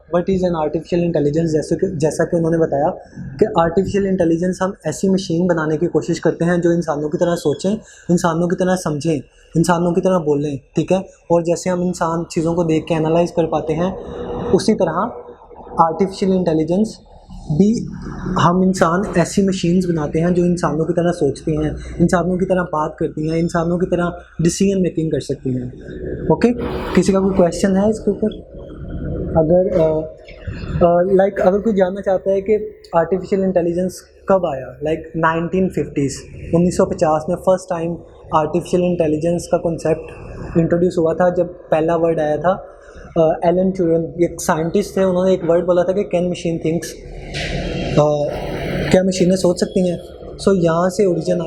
What is an artificial intelligence, जैसा कि उन्होंने बताया कि आर्टिफिशियल इंटेलिजेंस हम ऐसी मशीन बनाने की कोशिश करते हैं जो इंसानों की तरह सोचें, इंसानों की तरह समझें, इंसानों की तरह बोलें, ठीक है। और जैसे हम इंसान चीज़ों को देख के एनालाइज कर पाते हैं, उसी तरह आर्टिफिशियल इंटेलिजेंस भी हम इंसान ऐसी मशीन्स बनाते हैं जो इंसानों की तरह सोचती हैं, इंसानों की तरह बात करती हैं, इंसानों की तरह डिसीजन मेकिंग कर सकती हैं। ओके, किसी का कोई क्वेश्चन है इसके ऊपर? अगर अगर कोई जानना चाहता है कि आर्टिफिशियल इंटेलिजेंस कब आया, 1950s 1950 में फर्स्ट टाइम आर्टिफिशियल इंटेलिजेंस का कॉन्सेप्ट इंट्रोड्यूस हुआ था, जब पहला वर्ड आया था। एलन ट्यूरिंग एक साइंटिस्ट थे, उन्होंने एक वर्ड बोला था कि कैन मशीन थिंक्स, क्या मशीनें सोच सकती हैं। सो यहाँ से ओरिजिन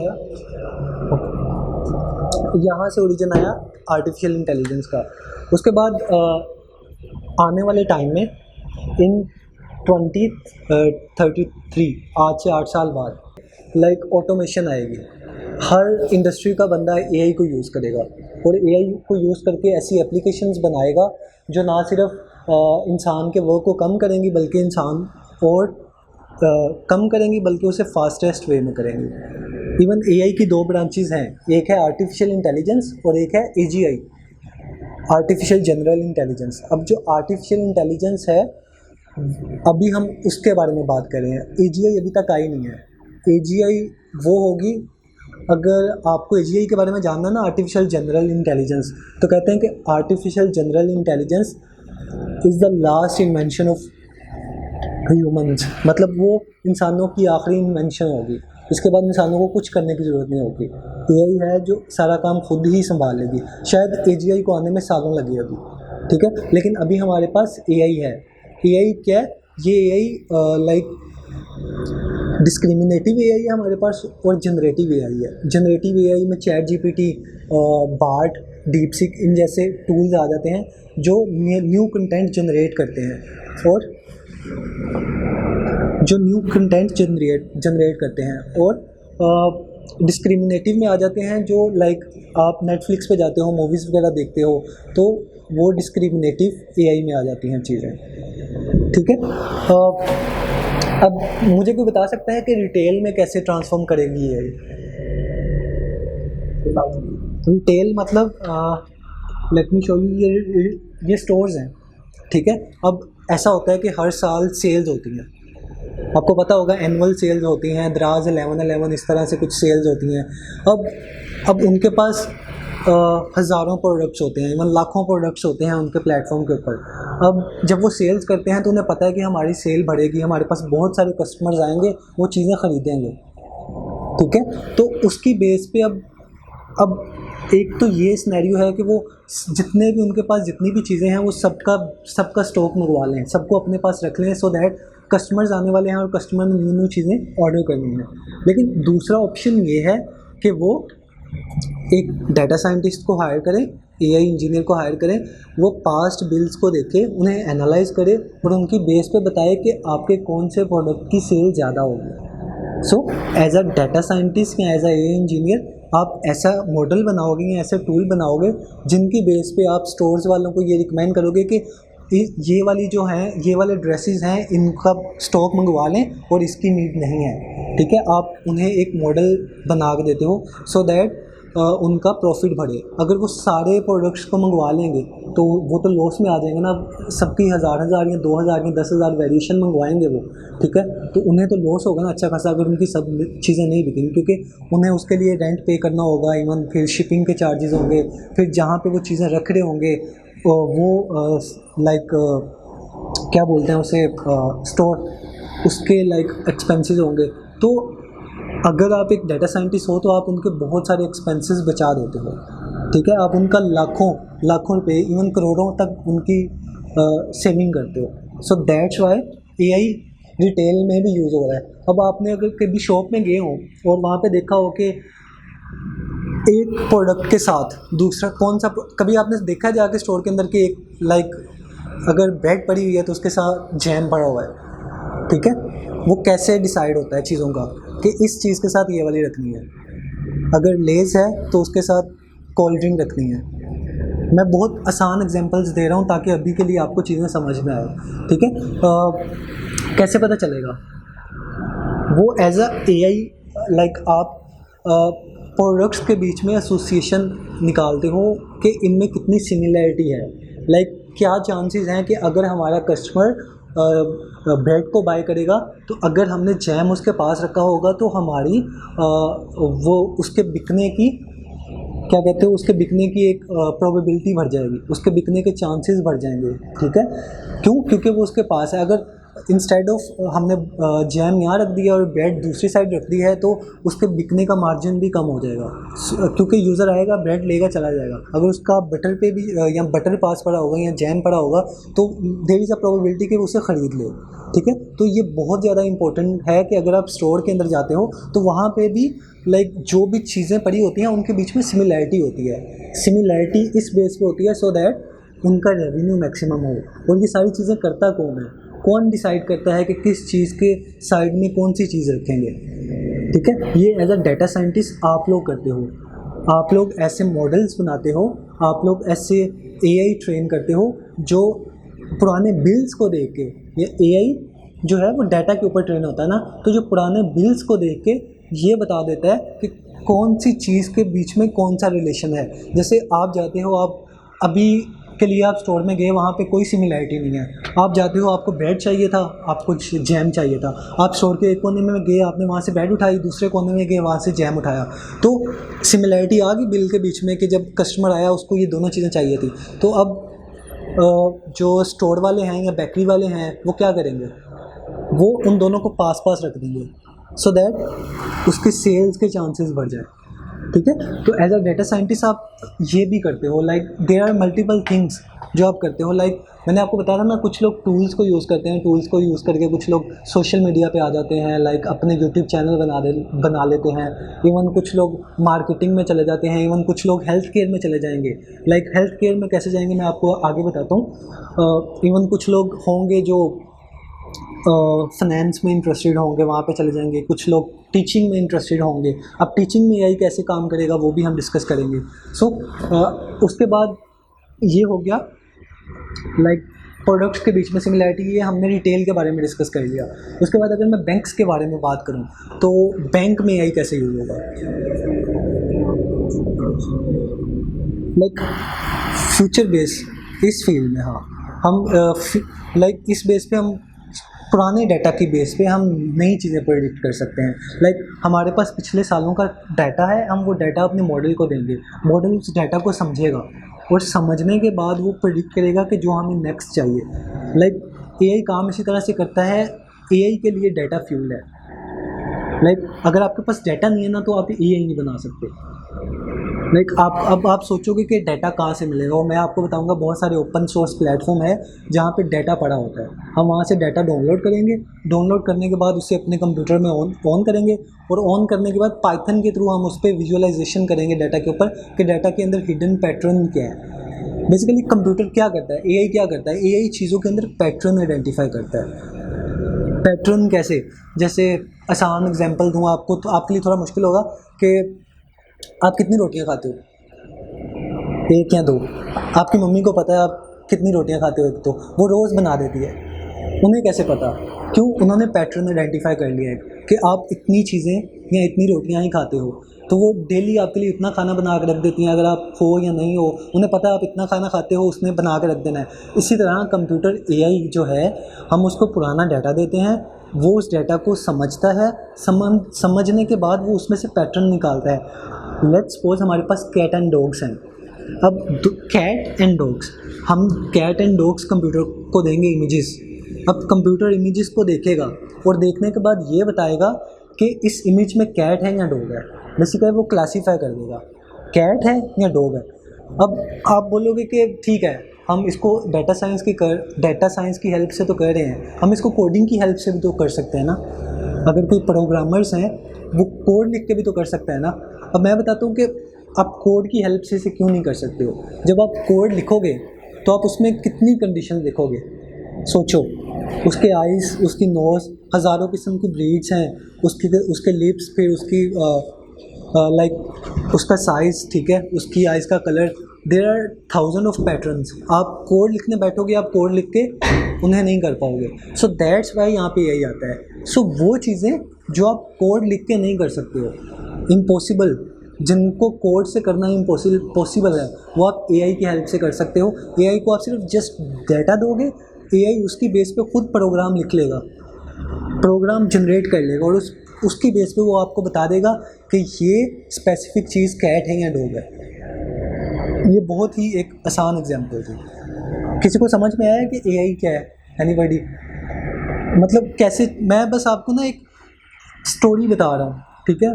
आया आर्टिफिशियल इंटेलिजेंस का। उसके बाद आने वाले टाइम में इन 2033 आज से 8 साल बाद ऑटोमेशन आएगी। हर इंडस्ट्री का बंदा एआई को यूज़ करेगा और एआई को यूज़ करके ऐसी एप्लीकेशंस बनाएगा जो ना सिर्फ इंसान के वर्क को कम करेंगी बल्कि बल्कि उसे फास्टेस्ट वे में करेंगे। इवन एआई की 2 ब्रांचेस हैं, एक है आर्टिफिशियल इंटेलिजेंस और एक है एजीआई, आर्टिफिशियल जनरल इंटेलिजेंस। अब जो आर्टिफिशियल इंटेलिजेंस है अभी हम उसके बारे में बात कर रहे हैं, एजीआई अभी तक आई नहीं है। एजीआई वो होगी, अगर आपको एजीआई के बारे में जानना ना, आर्टिफिशियल जनरल इंटेलिजेंस, तो कहते हैं कि artificial general intelligence is the last invention of humans, मतलब वो इंसानों की आखिरी इन्वेंशन होगी। इसके बाद इंसानों को कुछ करने की ज़रूरत नहीं होगी, एआई है जो सारा काम खुद ही संभाल लेगी। शायद एजीआई को आने में सालों लगे अभी, ठीक है, लेकिन अभी हमारे पास एआई है। एआई क्या है? ये एआई डिस्क्रिमिनेटिव एआई है हमारे पास और जनरेटिव एआई है। जनरेटिव एआई में चैट जीपीटी, बार्ट, डीपसीक इन जैसे टूल्स आ जाते हैं जो न्यू कंटेंट जनरेट करते हैं और और डिस्क्रिमिनेटिव में आ जाते हैं जो आप नेटफ्लिक्स पे जाते हो, मूवीज़ वगैरह देखते हो, तो वो डिस्क्रिमिनेटिव एआई में आ जाती हैं चीज़ें, ठीक है। अब मुझे कोई बता सकता है कि रिटेल में कैसे ट्रांसफॉर्म करेगी ये? रिटेल मतलब लेट मी शो यू, ये स्टोर्स हैं, ठीक है। अब ऐसा होता है कि हर साल सेल्स होती हैं, आपको पता होगा एनुअल सेल्स होती हैं, दराज 11/11 इस तरह से कुछ सेल्स होती हैं। अब उनके पास हज़ारों प्रोडक्ट्स होते हैं, इवन लाखों प्रोडक्ट्स होते हैं उनके प्लेटफॉर्म के ऊपर। अब जब वो सेल्स करते हैं तो उन्हें पता है कि हमारी सेल बढ़ेगी, हमारे पास बहुत सारे कस्टमर्स आएंगे, वो चीज़ें ख़रीदेंगे, ठीक है। तो उसकी बेस पे अब एक तो ये सिनेरियो है कि वो जितने भी उनके पास जितनी भी चीज़ें हैं वो सबका स्टॉक मंगवा लें, सबको अपने पास रख लें, सो दैट कस्टमर्स आने वाले हैं और कस्टमर ने न्यू चीज़ें ऑर्डर करनी है। लेकिन दूसरा ऑप्शन ये है कि वो एक डाटा साइंटिस्ट को हायर करें, एआई इंजीनियर को हायर करें, वो पास्ट बिल्स को देखे, उन्हें एनालाइज करे और उनकी बेस पे बताए कि आपके कौन से प्रोडक्ट की सेल ज़्यादा होगी। So as a data scientist या एज अ एआई इंजीनियर आप ऐसा मॉडल बनाओगे या ऐसा टूल बनाओगे जिनकी बेस पे आप स्टोर्स वालों को ये रिकमेंड करोगे कि ये वाली जो हैं, ये वाले ड्रेसेस हैं, इनका स्टॉक मंगवा लें और इसकी नीड नहीं है, ठीक है। आप उन्हें एक मॉडल बना के देते हो सो दैट उनका प्रॉफिट बढ़े। अगर वो सारे प्रोडक्ट्स को मंगवा लेंगे तो वो तो लॉस में आ जाएंगे ना, सबकी हज़ार या 2000 या 10,000 वेरिएशन मंगवाएंगे वो, ठीक है, तो उन्हें तो लॉस होगा ना अच्छा खासा अगर उनकी सब चीज़ें नहीं बिकेंगी, क्योंकि उन्हें उसके लिए रेंट पे करना होगा, इवन फिर शिपिंग के चार्जेस होंगे, फिर जहाँ पे वो चीज़ें रख रहे होंगे वो क्या बोलते हैं उसे, स्टोर, उसके एक्सपेंसेस होंगे। तो अगर आप एक डाटा साइंटिस्ट हो तो आप उनके बहुत सारे एक्सपेंसेस बचा देते हो, ठीक है, आप उनका लाखों रुपए इवन करोड़ों तक उनकी सेविंग करते हो। So that's why AI retail में भी यूज़ हो रहा है। अब आपने अगर कभी शॉप में गए हो और वहाँ पे देखा हो कि एक प्रोडक्ट के साथ दूसरा कौन सा, कभी आपने देखा जाके स्टोर के अंदर कि एक अगर ब्रेड पड़ी हुई है तो उसके साथ जैम पड़ा हुआ है, ठीक है, वो कैसे डिसाइड होता है चीज़ों का कि इस चीज़ के साथ ये वाली रखनी है। अगर लेज़ है तो उसके साथ कोल्ड ड्रिंक रखनी है, मैं बहुत आसान एग्जांपल्स दे रहा हूँ ताकि अभी के लिए आपको चीज़ें समझ में आए, ठीक है। कैसे पता चलेगा? वो एज अ एआई, लाइक आप प्रोडक्ट्स के बीच में एसोसिएशन निकालते हो कि इनमें कितनी सिमिलैरिटी है। लाइक क्या चांसेस हैं कि अगर हमारा कस्टमर ब्रेड को बाय करेगा तो अगर हमने जैम उसके पास रखा होगा तो हमारी वो उसके बिकने की, क्या कहते हैं, उसके बिकने की एक प्रोबेबिलिटी बढ़ जाएगी, उसके बिकने के चांसेस बढ़ जाएंगे, ठीक है। क्यों? क्योंकि वो उसके पास है। अगर इंस्टेड ऑफ हमने जैम यहाँ रख दिया और ब्रेड दूसरी साइड रख दी है तो उसके बिकने का मार्जिन भी कम हो जाएगा, क्योंकि यूज़र आएगा, ब्रेड लेगा, चला जाएगा। अगर उसका बटर पे भी या बटर पास पड़ा होगा या जैम पड़ा होगा तो देयर इज़ अ प्रोबेबिलिटी कि वो उसे ख़रीद ले, ठीक है। तो ये बहुत ज़्यादा इंपॉर्टेंट है कि अगर आप स्टोर के अंदर जाते हो तो वहाँ पे भी लाइक जो भी चीज़ें पड़ी होती हैं उनके बीच में सिमिलैरिटी होती है। सिमिलैरिटी इस बेस पे होती है सो दैट उनका रेवेन्यू मैक्सिमम हो। और ये सारी चीज़ें करता कौन है? कौन डिसाइड करता है कि किस चीज़ के साइड में कौन सी चीज़ रखेंगे, ठीक है। ये एज अ डाटा साइंटिस्ट आप लोग करते हो, आप लोग ऐसे मॉडल्स बनाते हो, आप लोग ऐसे एआई ट्रेन करते हो जो पुराने बिल्स को देख के, ये एआई जो है वो डाटा के ऊपर ट्रेन होता है ना, तो जो पुराने बिल्स को देख के ये बता देता है कि कौन सी चीज़ के बीच में कौन सा रिलेशन है। जैसे आप जाते हो, आप अभी के लिए आप स्टोर में गए, वहाँ पे कोई सिमिलैरिटी नहीं है। आप जाते हो, आपको ब्रेड चाहिए था, आपको जैम चाहिए था, आप स्टोर के एक कोने में गए, आपने वहाँ से ब्रेड उठाई, दूसरे कोने में गए, वहाँ से जैम उठाया, तो सिमिलैरिटी आ गई बिल के बीच में कि जब कस्टमर आया उसको ये दोनों चीज़ें चाहिए थी। तो अब जो स्टोर वाले हैं या बेकरी वाले हैं वो क्या करेंगे? वो उन दोनों को पास पास रख देंगे सो दैट उसके सेल्स के चांसेस बढ़ जाए, ठीक है। तो एज अ डेटा साइंटिस्ट आप ये भी करते हो, like there are multiple things जो आप करते हो। लाइक मैंने आपको बताया था ना, कुछ लोग टूल्स को यूज़ करते हैं, टूल्स को यूज़ करके कुछ लोग सोशल मीडिया पे आ जाते हैं, लाइक अपने यूट्यूब चैनल बना लेते हैं। इवन कुछ लोग मार्केटिंग में चले जाते हैं, इवन कुछ लोग हेल्थ केयर में चले जाएंगे। लाइक हेल्थ केयर में कैसे जाएंगे मैं आपको आगे बताता हूँ। इवन कुछ लोग होंगे जो फाइनेंस में इंटरेस्टेड होंगे, वहाँ पे चले जाएंगे। कुछ लोग टीचिंग में इंटरेस्टेड होंगे, अब टीचिंग में एआई कैसे काम करेगा वो भी हम डिस्कस करेंगे। उसके बाद ये हो गया लाइक प्रोडक्ट्स के बीच में सिमिलैरिटी, ये हमने रिटेल के बारे में डिस्कस कर लिया। उसके बाद अगर मैं बैंक्स के बारे में बात करूँ तो बैंक में एआई कैसे यूज़ होगा? लाइक फ्यूचर बेस इस फील्ड में, हाँ, हम लाइक इस बेस पे हम पुराने डाटा की बेस पे हम नई चीज़ें प्रेडिक्ट कर सकते हैं। लाइक हमारे पास पिछले सालों का डाटा है, हम वो डाटा अपने मॉडल को देंगे, मॉडल उस डाटा को समझेगा और समझने के बाद वो प्रेडिक्ट करेगा कि जो हमें नेक्स्ट चाहिए। लाइक एआई काम इसी तरह से करता है, एआई के लिए डाटा फ्यूल है। लाइक अगर आपके पास डाटा नहीं है ना तो आप एआई नहीं बना सकते। लाइक आप सोचोगे कि डाटा कहाँ से मिलेगा, और मैं आपको बताऊंगा बहुत सारे ओपन सोर्स प्लेटफॉर्म है जहाँ पे डाटा पड़ा होता है। हम वहाँ से डाटा डाउनलोड करेंगे, डाउनलोड करने के बाद उसे अपने कंप्यूटर में ऑन करेंगे, और ऑन करने के बाद पाइथन के थ्रू हम उस पर विजुअलाइजेशन करेंगे डाटा के ऊपर कि डाटा के अंदर हिडन पैटर्न क्या है। बेसिकली कंप्यूटर क्या करता है, एआई क्या करता है, एआई चीज़ों के अंदर पैटर्न आइडेंटिफाई करता है। पैटर्न कैसे? जैसे आसान एग्जांपल दूँ आपको तो आपके लिए थोड़ा मुश्किल होगा कि आप कितनी रोटियां खाते हो, 1 या 2। आपकी मम्मी को पता है आप कितनी रोटियां खाते हो, तो वो रोज़ बना देती है। उन्हें कैसे पता? क्यों? उन्होंने पैटर्न आइडेंटिफाई कर लिया है कि आप इतनी चीज़ें या इतनी रोटियां ही खाते हो, तो वो डेली आपके लिए इतना खाना बना के रख देती हैं। अगर आप हो या नहीं हो, उन्हें पता है आप इतना खाना खाते हो, उसने बना के रख देना है। इसी तरह कंप्यूटर एआई जो है, हम उसको पुराना डाटा देते हैं, वो उस डाटा को समझता है, समझने के बाद वो उसमें से पैटर्न निकालता है। लेट्स सपोज हमारे पास कैट एंड डॉग्स हैं। अब कैट एंड डॉग्स, हम कैट एंड डॉग्स कंप्यूटर को देंगे इमेजेस। अब कंप्यूटर इमेजेस को देखेगा और देखने के बाद ये बताएगा कि इस इमेज में कैट है या डॉग है। बेसिकली वो क्लासीफाई कर देगा कैट है या डॉग है। अब आप बोलोगे कि ठीक है, हम इसको डाटा साइंस की हेल्प से तो कर रहे हैं, हम इसको कोडिंग की हेल्प से भी तो कर सकते हैं ना। अगर कोई प्रोग्रामर्स हैं वो कोड लिख के भी तो कर सकते हैं ना। अब मैं बताता हूँ कि आप कोड की हेल्प से इसे क्यों नहीं कर सकते हो। जब आप कोड लिखोगे तो आप उसमें कितनी कंडीशन लिखोगे, सोचो। उसके आइज़, उसकी नोज़, हज़ारों किस्म की ब्रीड्स हैं, उसके लिप्स, फिर उसकी लाइक उसका साइज़, ठीक है, उसकी आइज़ का colour, there are thousand of patterns, आप कोड लिखने बैठोगे, आप कोड लिख के उन्हें नहीं कर पाओगे। सो दैट्स वाई यहाँ पे यही आता है। सो वो चीज़ें जो आप कोड लिख के नहीं कर सकते हो, इम्पॉसिबल, जिनको कोड से करना पॉसिबल है, वो आप एआई की हेल्प से कर सकते हो। एआई को आप सिर्फ जस्ट डाटा दोगे, एआई उसकी बेस पे खुद प्रोग्राम लिख लेगा, प्रोग्राम जनरेट कर लेगा और उसकी बेस पे वो आपको बता देगा कि ये स्पेसिफिक चीज़ कैट है या डॉग है। ये बहुत ही एक आसान एग्जांपल थी। किसी को समझ में आया कि एआई क्या है? एनीबॉडी? मतलब कैसे, मैं बस आपको ना एक स्टोरी बता रहा हूँ, ठीक है?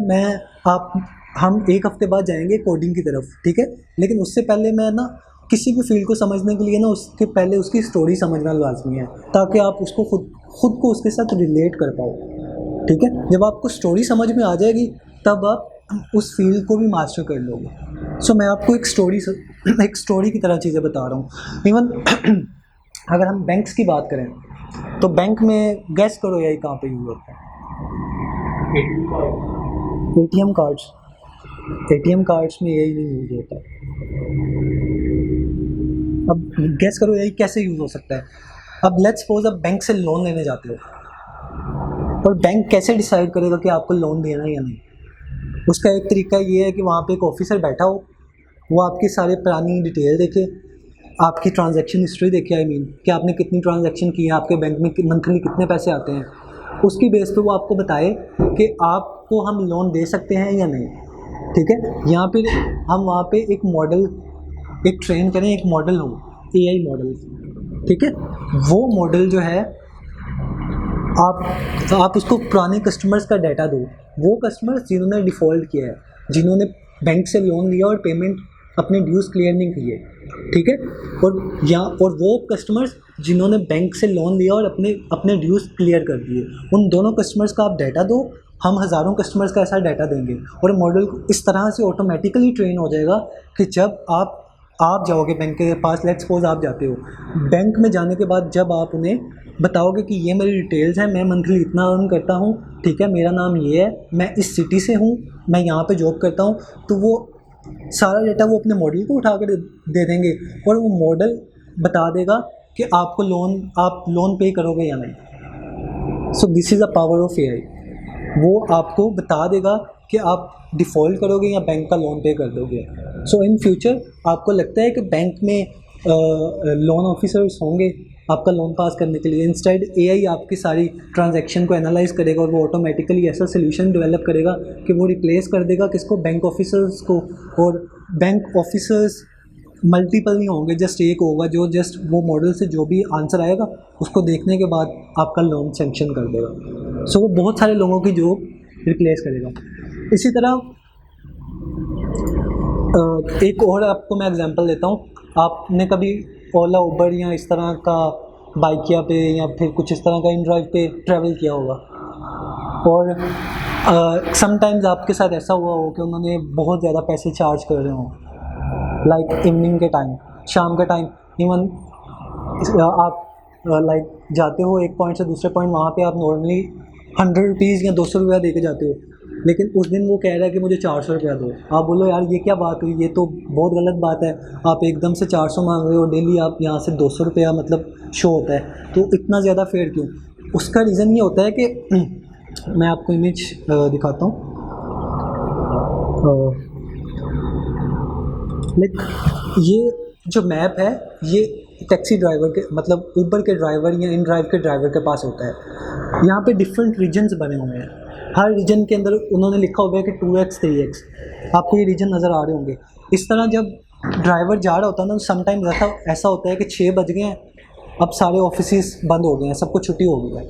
हम एक हफ्ते बाद जाएंगे कोडिंग की तरफ, ठीक है? लेकिन उससे पहले मैं ना किसी भी फील्ड को समझने के लिए ना उसके पहले उसकी स्टोरी समझना लाजमी है, ताकि आप उसको खुद को उसके साथ रिलेट कर पाओ, ठीक है? जब आपको स्टोरी समझ में आ जाएगी तब आप उस फील्ड को भी मास्टर कर लोगे। सो मैं आपको एक स्टोरी की तरह चीज़ें बता रहा हूँ। इवन अगर हम बैंक्स की बात करें तो बैंक में गैस करो यही कहाँ पे यूज़ होता है? एटीएम कार्ड्स में यही नहीं यूज़ होता। अब गैस करो यही कैसे यूज़ हो सकता है? अब लेट्स सपोज आप बैंक से लोन लेने जाते हो, और बैंक कैसे डिसाइड करेगा कि आपको लोन देना है या नहीं? उसका एक तरीका ये है कि वहाँ पे एक ऑफिसर बैठा हो, वो आपकी सारी पुरानी डिटेल देखे, आपकी ट्रांजैक्शन हिस्ट्री देखे, आई मीन कि आपने कितनी ट्रांजैक्शन की है, आपके बैंक में मंथली कितने पैसे आते हैं। उसकी बेस पे वो आपको बताए कि आपको हम लोन दे सकते हैं या नहीं, ठीक है? यहाँ पे हम वहाँ पे एक ट्रेन करें, एक मॉडल हो, एआई मॉडल, ठीक है? वो मॉडल जो है आप उसको पुराने कस्टमर्स का डाटा दो, वो कस्टमर्स जिन्होंने डिफ़ॉल्ट किया है, जिन्होंने बैंक से लोन लिया और पेमेंट अपने ड्यूज़ क्लियर नहीं किए, ठीक है? और वो कस्टमर्स जिन्होंने बैंक से लोन लिया और अपने ड्यूज़ क्लियर कर दिए, उन दोनों कस्टमर्स का आप डाटा दो। हम हज़ारों कस्टमर्स का ऐसा डाटा देंगे और मॉडल इस तरह से ऑटोमेटिकली ट्रेन हो जाएगा कि जब आप जाओगे बैंक के पास, लेट्स सपोज आप जाते हो, बैंक में जाने के बाद जब आप उन्हें बताओगे कि ये मेरी डिटेल्स हैं, मैं मंथली इतना अर्न करता हूँ, ठीक है, मेरा नाम ये है, मैं इस सिटी से हूँ, मैं यहाँ पे जॉब करता हूँ, तो वो सारा डाटा वो अपने मॉडल को उठा कर दे देंगे और वो मॉडल बता देगा कि आप लोन पे करोगे या नहीं। So this is a power of AI. वो आपको बता देगा कि आप डिफ़ॉल्ट करोगे या बैंक का लोन पे कर दोगे। सो इन फ्यूचर आपको लगता है कि बैंक में लोन ऑफिसर्स होंगे आपका लोन पास करने के लिए? इंस्टेड एआई आपकी सारी ट्रांजैक्शन को एनालाइज करेगा और वो ऑटोमेटिकली ऐसा सोल्यूशन डेवलप करेगा कि वो रिप्लेस कर देगा किसको? बैंक ऑफिसर्स को। और बैंक ऑफिसर्स मल्टीपल नहीं होंगे, जस्ट एक होगा जो जस्ट वो मॉडल से जो भी आंसर आएगा उसको देखने के बाद आपका लोन सेंक्शन कर देगा। सो वो बहुत सारे लोगों की जॉब रिप्लेस करेगा। इसी तरह एक और आपको मैं एग्जांपल देता हूँ। आपने कभी ओला, उबर या इस तरह का बाइकिया पे या फिर कुछ इस तरह का इन ड्राइव पे ट्रैवल किया होगा, और समटाइम्स आपके साथ ऐसा हुआ हो कि उन्होंने बहुत ज़्यादा पैसे चार्ज कर रहे हों, लाइक इवनिंग के टाइम, शाम के टाइम। इवन आप लाइक जाते हो एक पॉइंट से दूसरे पॉइंट, वहाँ पे आप नॉर्मली 100 रुपीज़ या 200 रुपया दे के जाते हो, लेकिन उस दिन वो कह रहा है कि मुझे 400 रुपया दो। आप बोलो यार ये क्या बात हुई, ये तो बहुत गलत बात है, आप एकदम से 400 मांग रहे हो, डेली आप यहाँ से 200 रुपया मतलब शो होता है, तो इतना ज़्यादा फेयर क्यों? उसका रीज़न ये होता है कि मैं आपको इमेज दिखाता हूँ। लाइक ये जो मैप है ये टैक्सी ड्राइवर के मतलब ऊबर के ड्राइवर या इन ड्राइव के ड्राइवर के पास होता है। यहाँ पे डिफरेंट रीजन्स बने हुए हैं, हर रीजन के अंदर उन्होंने लिखा हुआ है कि 2x 3x, आपको ये रीजन नज़र आ रहे होंगे। इस तरह जब ड्राइवर जा रहा होता है ना, समटाइम ऐसा होता है कि 6 बज गए हैं, अब सारे ऑफिस बंद हो गए हैं, सबको छुट्टी हो गई है,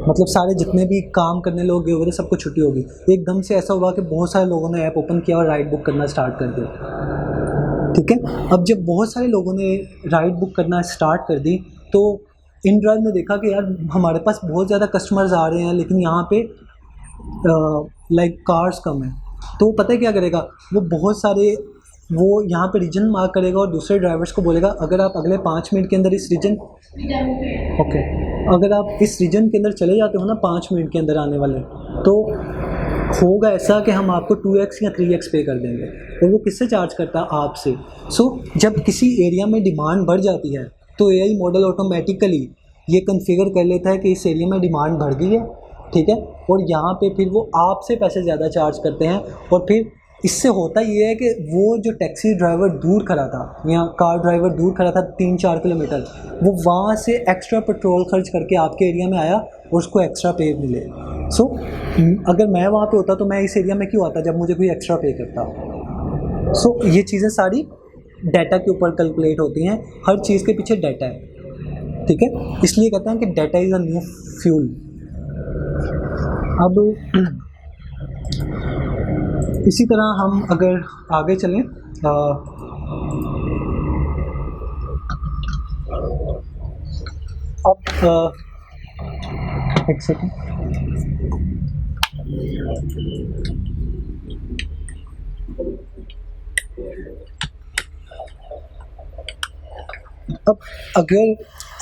मतलब सारे जितने भी काम करने लोग गए हुए थे सबको छुट्टी होगी। एकदम से ऐसा हुआ कि बहुत सारे लोगों ने ऐप ओपन किया और राइड बुक करना स्टार्ट कर दिया, ठीक है। अब जब बहुत सारे लोगों ने राइड बुक करना स्टार्ट कर दी तो इन ड्राइव ने देखा कि यार हमारे पास बहुत ज़्यादा कस्टमर्स आ रहे हैं लेकिन यहाँ पे लाइक कार्स कम है, तो वो पता है क्या करेगा, वो बहुत सारे वो यहाँ पे रीजन मार्क करेगा और दूसरे ड्राइवर्स को बोलेगा अगर आप अगले 5 मिनट के अंदर इस रीजन अगर आप इस रीजन के अंदर चले जाते हो ना 5 मिनट के अंदर आने वाले, तो होगा ऐसा कि हम आपको 2x या 3x पे कर देंगे, और वो किससे चार्ज करता है? आपसे। सो जब किसी एरिया में डिमांड बढ़ जाती है तो एआई मॉडल ऑटोमेटिकली ये कॉन्फ़िगर कर लेता है कि इस एरिया में डिमांड बढ़ गई है, ठीक है, और यहाँ पे फिर वो आपसे पैसे ज़्यादा चार्ज करते हैं। और फिर इससे होता ये है कि वो जो टैक्सी ड्राइवर दूर खड़ा था या कार ड्राइवर दूर खड़ा था 3-4 किलोमीटर, वो वहाँ से एक्स्ट्रा पेट्रोल खर्च करके आपके एरिया में आया और उसको एक्स्ट्रा पे मिले। सो अगर मैं वहाँ पे होता तो मैं इस एरिया में क्यों आता जब मुझे कोई एक्स्ट्रा पे करता? सो ये चीज़ें सारी डाटा के ऊपर कैलकुलेट होती हैं, हर चीज़ के पीछे डाटा है, ठीक है, इसलिए कहते हैं कि data is a new fuel. अब इसी तरह हम अगर आगे चलें, अब एक सेकेंड, अब अगर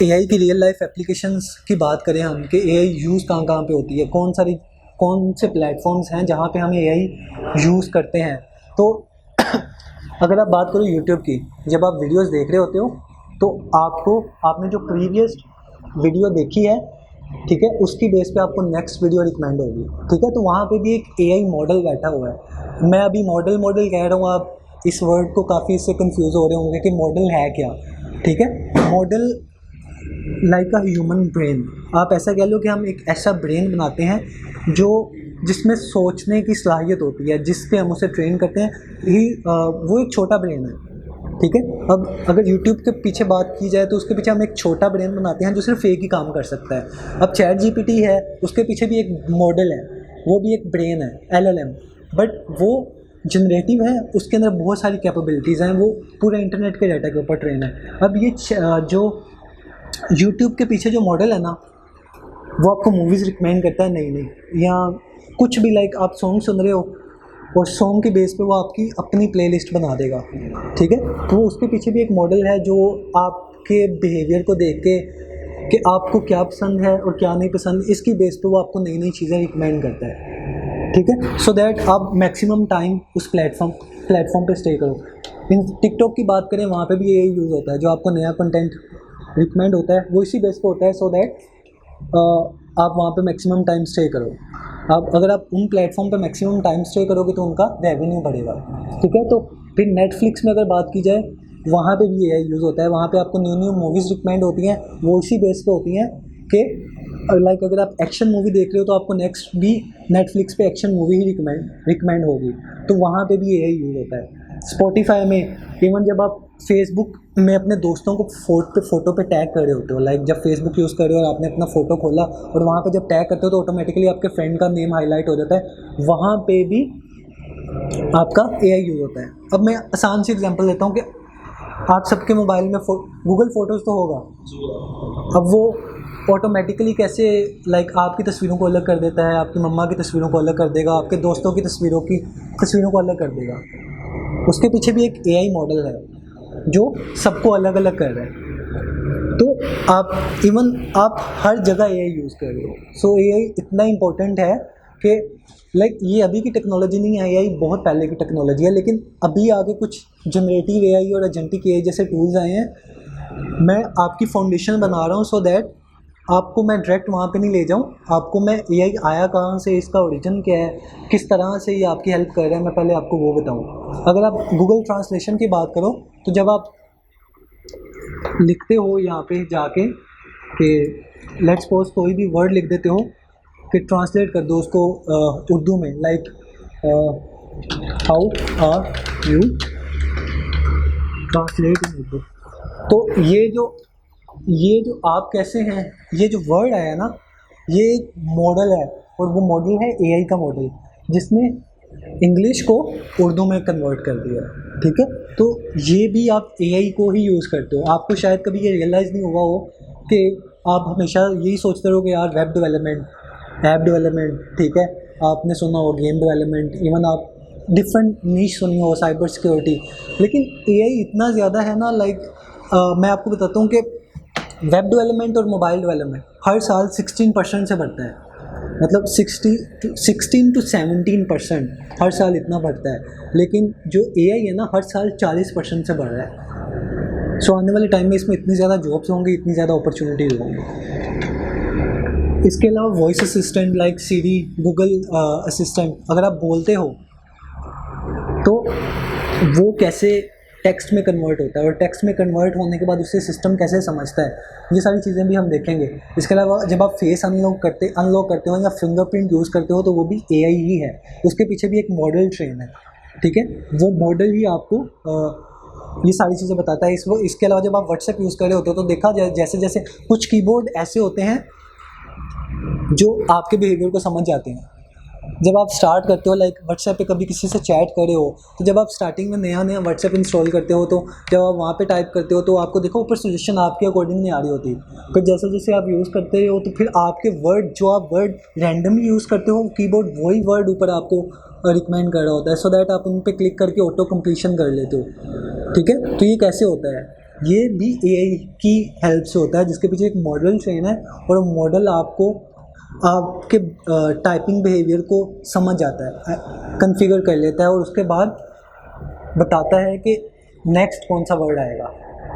एआई की रियल लाइफ एप्लीकेशंस की बात करें हम कि एआई यूज़ कहाँ कहाँ पे होती है, कौन से प्लेटफॉर्म्स हैं जहाँ पे हम एआई यूज़ करते हैं, तो अगर आप बात करो यूट्यूब की, जब आप वीडियोस देख रहे होते हो तो आपने जो प्रीवियस वीडियो देखी है, ठीक है, उसकी बेस पे आपको नेक्स्ट वीडियो रिकमेंड होगी, ठीक है, तो वहाँ पे भी एक एआई मॉडल बैठा हुआ है। मैं अभी मॉडल कह रहा हूँ, आप इस वर्ड को काफ़ी इससे कंफ्यूज हो रहे होंगे कि मॉडल है क्या, ठीक है। Model like a human brain, आप ऐसा कह लो कि हम एक ऐसा ब्रेन बनाते हैं जिसमें सोचने की सलाहियत होती है, जिस पे हम उसे ट्रेन करते हैं, वो एक छोटा ब्रेन है, ठीक है। अब अगर यूट्यूब के पीछे बात की जाए तो उसके पीछे हम एक छोटा ब्रेन बनाते हैं जो सिर्फ एक ही काम कर सकता है। अब चैट जीपीटी है, उसके पीछे भी एक मॉडल है, वो भी एक ब्रेन है, एलएलएम, बट वो जनरेटिव है, उसके अंदर बहुत सारी कैपेबिलिटीज़ हैं, वो पूरे इंटरनेट के डाटा के ऊपर ट्रेन है। अब ये जो यूट्यूब के पीछे जो मॉडल है ना, वो आपको मूवीज़ रिकमेंड करता है नई नई, या कुछ भी, लाइक आप सॉन्ग सुन रहे हो और सॉन्ग के बेस पे वो आपकी अपनी प्लेलिस्ट बना देगा, ठीक है। तो उसके पीछे भी एक मॉडल है जो आपके बिहेवियर को देख के कि आपको क्या पसंद है और क्या नहीं पसंद, इसकी बेस पे वो आपको नई नई चीज़ें रिकमेंड करता है, ठीक है, सो दैट आप मैक्सिमम टाइम उस प्लेटफॉर्म पे स्टे करो। इन टिकटॉक की बात करें, वहाँ पे भी यही यूज़ होता है, जो आपको नया कंटेंट रिकमेंड होता है वो इसी बेस पे होता है, सो दैट आप वहाँ पे मैक्सिमम टाइम स्टे करो। अगर आप उन प्लेटफॉर्म पे मैक्सिमम टाइम स्टे करोगे तो उनका रेवेन्यू बढ़ेगा, ठीक है। तो फिर नेटफ्लिक्स में अगर बात की जाए, वहाँ पे भी ये यूज़ होता है, वहाँ पे आपको न्यू मूवीज़ रिकमेंड होती हैं, वो इसी बेस पे होती हैं कि लाइक अगर आप एक्शन मूवी देख रहे हो तो आपको नेक्स्ट भी नेटफ्लिक्स पे एक्शन मूवी ही रिकमेंड होगी, तो वहाँ पे भी यही यूज़ होता है। स्पॉटिफाई में, इवन जब आप फेसबुक में अपने दोस्तों को फ़ोटो पे टैग कर रहे होते हो, लाइक जब फेसबुक यूज़ कर रहे हो और आपने अपना फ़ोटो खोला और वहाँ पे जब टैग करते हो तो ऑटोमेटिकली आपके फ्रेंड का नेम हाईलाइट हो जाता है, वहाँ पे भी आपका एआई यूज़ होता है। अब मैं आसान सी एग्जांपल देता हूँ कि आप सबके मोबाइल में गूगल फ़ोटोज़ तो होगा, अब वो ऑटोमेटिकली कैसे लाइक आपकी तस्वीरों को अलग कर देता है, आपकी मम्मा की तस्वीरों को अलग कर देगा, आपके दोस्तों की तस्वीरों को अलग कर देगा। उसके पीछे भी एक एआई मॉडल है जो सबको अलग अलग कर रहा है। तो आप हर जगह एआई यूज़ कर रहे हो। सो एआई इतना इम्पोर्टेंट है कि लाइक ये अभी की टेक्नोलॉजी नहीं है, एआई बहुत पहले की टेक्नोलॉजी है, लेकिन अभी आगे कुछ जनरेटिव एआई और एजेंटिक एआई जैसे टूल्स आए हैं। मैं आपकी फाउंडेशन बना रहा हूँ सो दैट आपको मैं डायरेक्ट वहाँ पे नहीं ले जाऊँ, आपको मैं एआई आया कहाँ से, इसका ओरिजिन क्या है, किस तरह से ये आपकी हेल्प कर रहा है, मैं पहले आपको वो बताऊँ। अगर आप गूगल ट्रांसलेशन की बात करो तो जब आप लिखते हो यहाँ पे जाके कि लेट्स सपोज कोई भी वर्ड लिख देते हो कि ट्रांसलेट कर दो उसको उर्दू में, like how are you, translate in Urdu. तो ये जो आप कैसे हैं, ये जो वर्ड आया ना, ये एक मॉडल है, और वो मॉडल है एआई का मॉडल, जिसने इंग्लिश को उर्दू में कन्वर्ट कर दिया, ठीक है। तो ये भी आप एआई को ही यूज़ करते हो। आपको शायद कभी ये रियलाइज़ नहीं हुआ हो कि आप हमेशा यही सोचते रहो कि यार वेब डेवलपमेंट, ऐप डेवलपमेंट, ठीक है, आपने सुना हो गेम डेवलपमेंट, इवन आप डिफरेंट नीश सुनी हो, साइबर सिक्योरिटी, लेकिन एआई इतना ज़्यादा है ना, लाइक मैं आपको बताता हूँ कि वेब डेवलपमेंट और मोबाइल डेवलपमेंट हर साल 16% से बढ़ता है, मतलब 16 to 17% हर साल इतना बढ़ता है, लेकिन जो AI है ना हर साल 40% से बढ़ रहा है। सो आने वाले टाइम में इसमें इतनी ज़्यादा जॉब्स होंगी, इतनी ज़्यादा अपॉर्चुनिटीज़ होंगी। इसके अलावा वॉइस असिस्टेंट लाइक सीरी, गूगल असिस्टेंट, अगर आप बोलते हो तो वो कैसे टेक्स्ट में कन्वर्ट होता है, और टेक्स्ट में कन्वर्ट होने के बाद उससे सिस्टम कैसे समझता है, ये सारी चीज़ें भी हम देखेंगे। इसके अलावा जब आप फेस अनलॉक करते हो या फिंगरप्रिंट यूज़ करते हो तो वो भी AI ही है, उसके पीछे भी एक मॉडल ट्रेन है, ठीक है। वो मॉडल ही आपको ये सारी चीज़ें बताता है। इसके अलावा जब आप व्हाट्सएप यूज़ कर रहे होते हो तो देखा जाए जैसे जैसे कुछ कीबोर्ड ऐसे होते हैं जो आपके बिहेवियर को समझ जाते हैं। जब आप स्टार्ट करते हो लाइक व्हाट्सएप पे कभी किसी से चैट करे हो, तो जब आप स्टार्टिंग में नया व्हाट्सएप इंस्टॉल करते हो तो जब आप वहाँ पे टाइप करते हो तो आपको देखो ऊपर सजेशन आपके अकॉर्डिंग नहीं आ रही होती। फिर जैसे जैसे आप यूज़ करते हो तो फिर आपके वर्ड जो आप वर्ड रैंडमली यूज़ करते हो कीबोर्ड वही वर्ड ऊपर आपको रिकमेंड कर रहा होता है, सो दैट आप उन पर क्लिक करके ऑटो कम्प्लीशन कर लेते हो, ठीक है। तो ये कैसे होता है, ये भी AI की हेल्प से होता है, जिसके पीछे एक मॉडल ट्रेन है और मॉडल आपके टाइपिंग बिहेवियर को समझ जाता है, कॉन्फ़िगर कर लेता है और उसके बाद बताता है कि नेक्स्ट कौन सा वर्ड आएगा,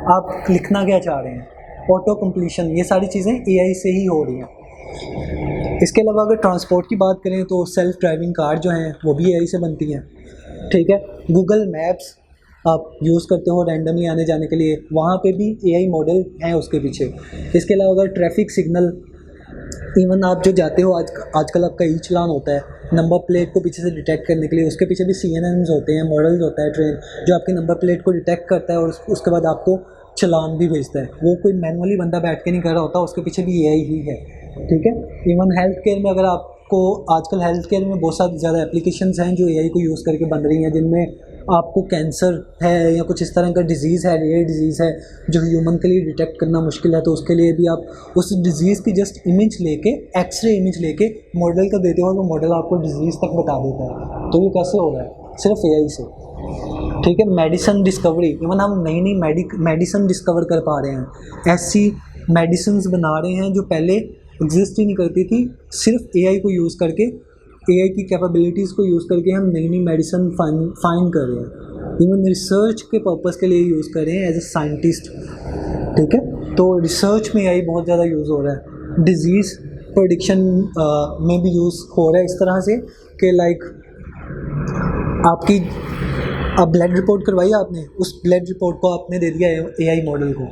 आप लिखना क्या चाह रहे हैं, ऑटो कंप्लीशन, ये सारी चीज़ें AI से ही हो रही हैं। इसके अलावा अगर ट्रांसपोर्ट की बात करें तो सेल्फ ड्राइविंग कार जो हैं वो भी AI से बनती हैं, ठीक है। गूगल मैप्स आप यूज़ करते हो रैंडमली आने जाने के लिए, वहाँ पे भी AI मॉडल हैं उसके पीछे। इसके अलावा अगर ट्रैफिक सिग्नल, इवन आप जो जाते हो आजकल आपका ई चालान होता है, नंबर प्लेट को पीछे से डिटेक्ट करने के लिए उसके पीछे भी CNNs होते हैं, मॉडल्स होता है ट्रेन जो आपकी नंबर प्लेट को डिटेक्ट करता है और उसके बाद आपको चालान भी भेजता है। वो कोई मैनुअली बंदा बैठ के नहीं कर रहा होता, उसके पीछे भी AI ही है, ठीक है। इवन हेल्थ केयर में अगर आपको आजकल हेल्थ केयर में बहुत सारी ज़्यादा एप्लीकेशंस हैं जो AI को यूज़ करके बन रही हैं, जिनमें आपको कैंसर है या कुछ इस तरह का डिज़ीज़ है, रेयर डिज़ीज़ है जो ह्यूमन के लिए डिटेक्ट करना मुश्किल है, तो उसके लिए भी आप उस डिज़ीज़ की जस्ट इमेज लेके, एक्सरे इमेज लेके मॉडल को देते हो तो मॉडल आपको डिज़ीज़ तक बता देता है। तो ये कैसे हो रहा है, सिर्फ AI से, ठीक है। मेडिसिन डिस्कवरी, इवन हम नई नई मेडिसिन डिस्कवर कर पा रहे हैं, ऐसी मेडिसिन बना रहे हैं जो पहले एग्जिस्ट ही नहीं करती थी, सिर्फ AI को यूज़ करके, AI की कैपेबिलिटीज़ को यूज़ करके हम नई नई मेडिसिन फाइंड कर रहे हैं, इवन रिसर्च के पर्पस के लिए यूज़ कर रहे हैं एज ए साइंटिस्ट, ठीक है। तो रिसर्च में AI बहुत ज़्यादा यूज़ हो रहा है। डिज़ीज़ प्रेडिक्शन में भी यूज़ हो रहा है इस तरह से कि लाइक आप ब्लड रिपोर्ट करवाई आपने, उस ब्लड रिपोर्ट को आपने दे दिया AI मॉडल को,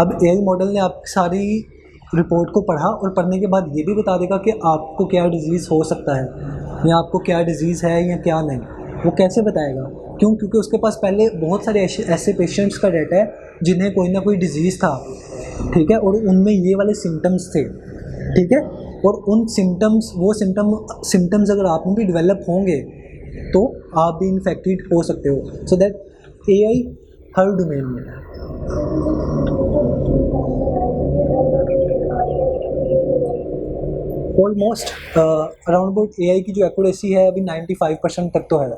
अब AI मॉडल ने आपकी सारी रिपोर्ट को पढ़ा और पढ़ने के बाद ये भी बता देगा कि आपको क्या डिज़ीज़ हो सकता है या आपको क्या डिज़ीज़ है या क्या नहीं। वो कैसे बताएगा, क्योंकि उसके पास पहले बहुत सारे ऐसे पेशेंट्स का डाटा है जिन्हें कोई ना कोई डिज़ीज़ था, ठीक है, और उनमें ये वाले सिम्टम्स थे, ठीक है, और उन सिम्टम्स अगर आप में भी डेवलप होंगे तो आप भी इन्फेक्टेड हो सकते हो। So that AI her domain में है। ऑलमोस्ट अराउंड अबाउट AI की जो एक्यूरेसी है अभी 95% तक तो है,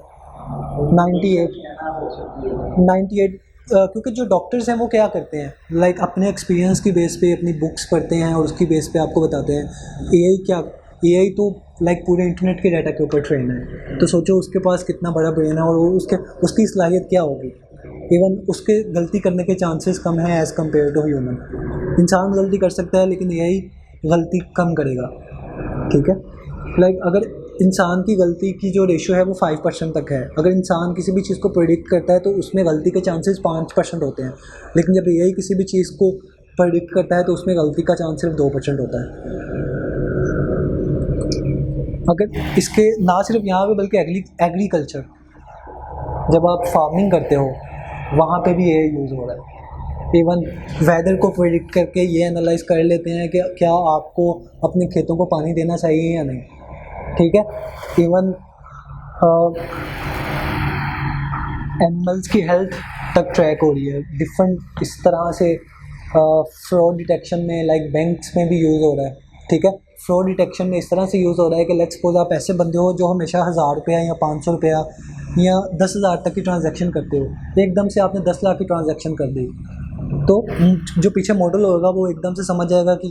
98 क्योंकि जो डॉक्टर्स हैं वो क्या करते हैं लाइक अपने एक्सपीरियंस की बेस पे अपनी बुक्स पढ़ते हैं और उसकी बेस पे आपको बताते हैं। AI तो लाइक पूरे इंटरनेट के डाटा के ऊपर ट्रेन है, तो सोचो उसके पास कितना बड़ा ब्रेन है और उसकी सलाहियत क्या होगी। इवन उसके गलती करने के चांसेस कम हैं एज़ कम्पेयर टू ह्यूमन। इंसान गलती कर सकता है लेकिन AI गलती कम करेगा, ठीक है। लाइक अगर इंसान की गलती की जो रेशो है वो 5% तक है, अगर इंसान किसी भी चीज़ को प्रेडिक्ट करता है तो उसमें गलती के चांसेस 5% होते हैं, लेकिन जब AI किसी भी चीज़ को प्रेडिक्ट करता है तो उसमें गलती का चांस सिर्फ 2% होता है। अगर इसके ना सिर्फ यहाँ पे बल्कि एग्रीकल्चर, जब आप फार्मिंग करते हो वहाँ पे भी AI यूज़ हो रहा है। इवन वेदर को प्रेडिक्ट करके ये एनालाइज कर लेते हैं कि क्या आपको अपने खेतों को पानी देना चाहिए या नहीं, ठीक है। इवन एनिमल्स की हेल्थ तक ट्रैक हो रही है डिफरेंट इस तरह से। फ्रॉड डिटेक्शन में लाइक बैंक्स में भी यूज़ हो रहा है, ठीक है। फ्रॉड डिटेक्शन में इस तरह से यूज़ हो रहा है कि लेट्स सपोज आप ऐसे बंदे हो जो हमेशा 1000 रुपया या 500 रुपया या 10,000 तक की ट्रांजैक्शन करते हो, एकदम से आपने 10 लाख की ट्रांजैक्शन कर दी, तो जो पीछे मॉडल होगा वो एकदम से समझ जाएगा कि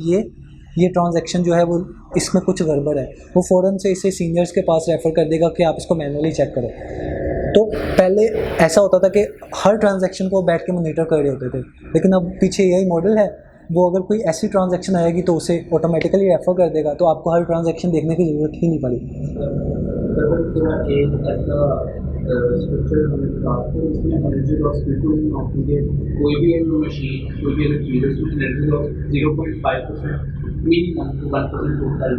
ये ट्रांजैक्शन जो है वो इसमें कुछ गड़बड़ है, वो फ़ौरन से इसे सीनियर्स के पास रेफ़र कर देगा कि आप इसको मैनुअली चेक करो। तो पहले ऐसा होता था कि हर ट्रांजैक्शन को बैठ के मॉनिटर कर रहे होते थे, लेकिन अब पीछे यही मॉडल है, वो अगर कोई ऐसी ट्रांजैक्शन आएगी तो उसे ऑटोमेटिकली रेफ़र कर देगा, तो आपको हर ट्रांजैक्शन देखने की ज़रूरत ही नहीं पड़ेगी। स्ट्रक्चर हमें बात करें, इसमें एनर्जी लॉस बिल्कुल नहीं होती है। कोई भी एक मशीन, कोई भी एक चीज़, उसमें एनर्जी लॉस 0.5% मिनिमम 1% होता है।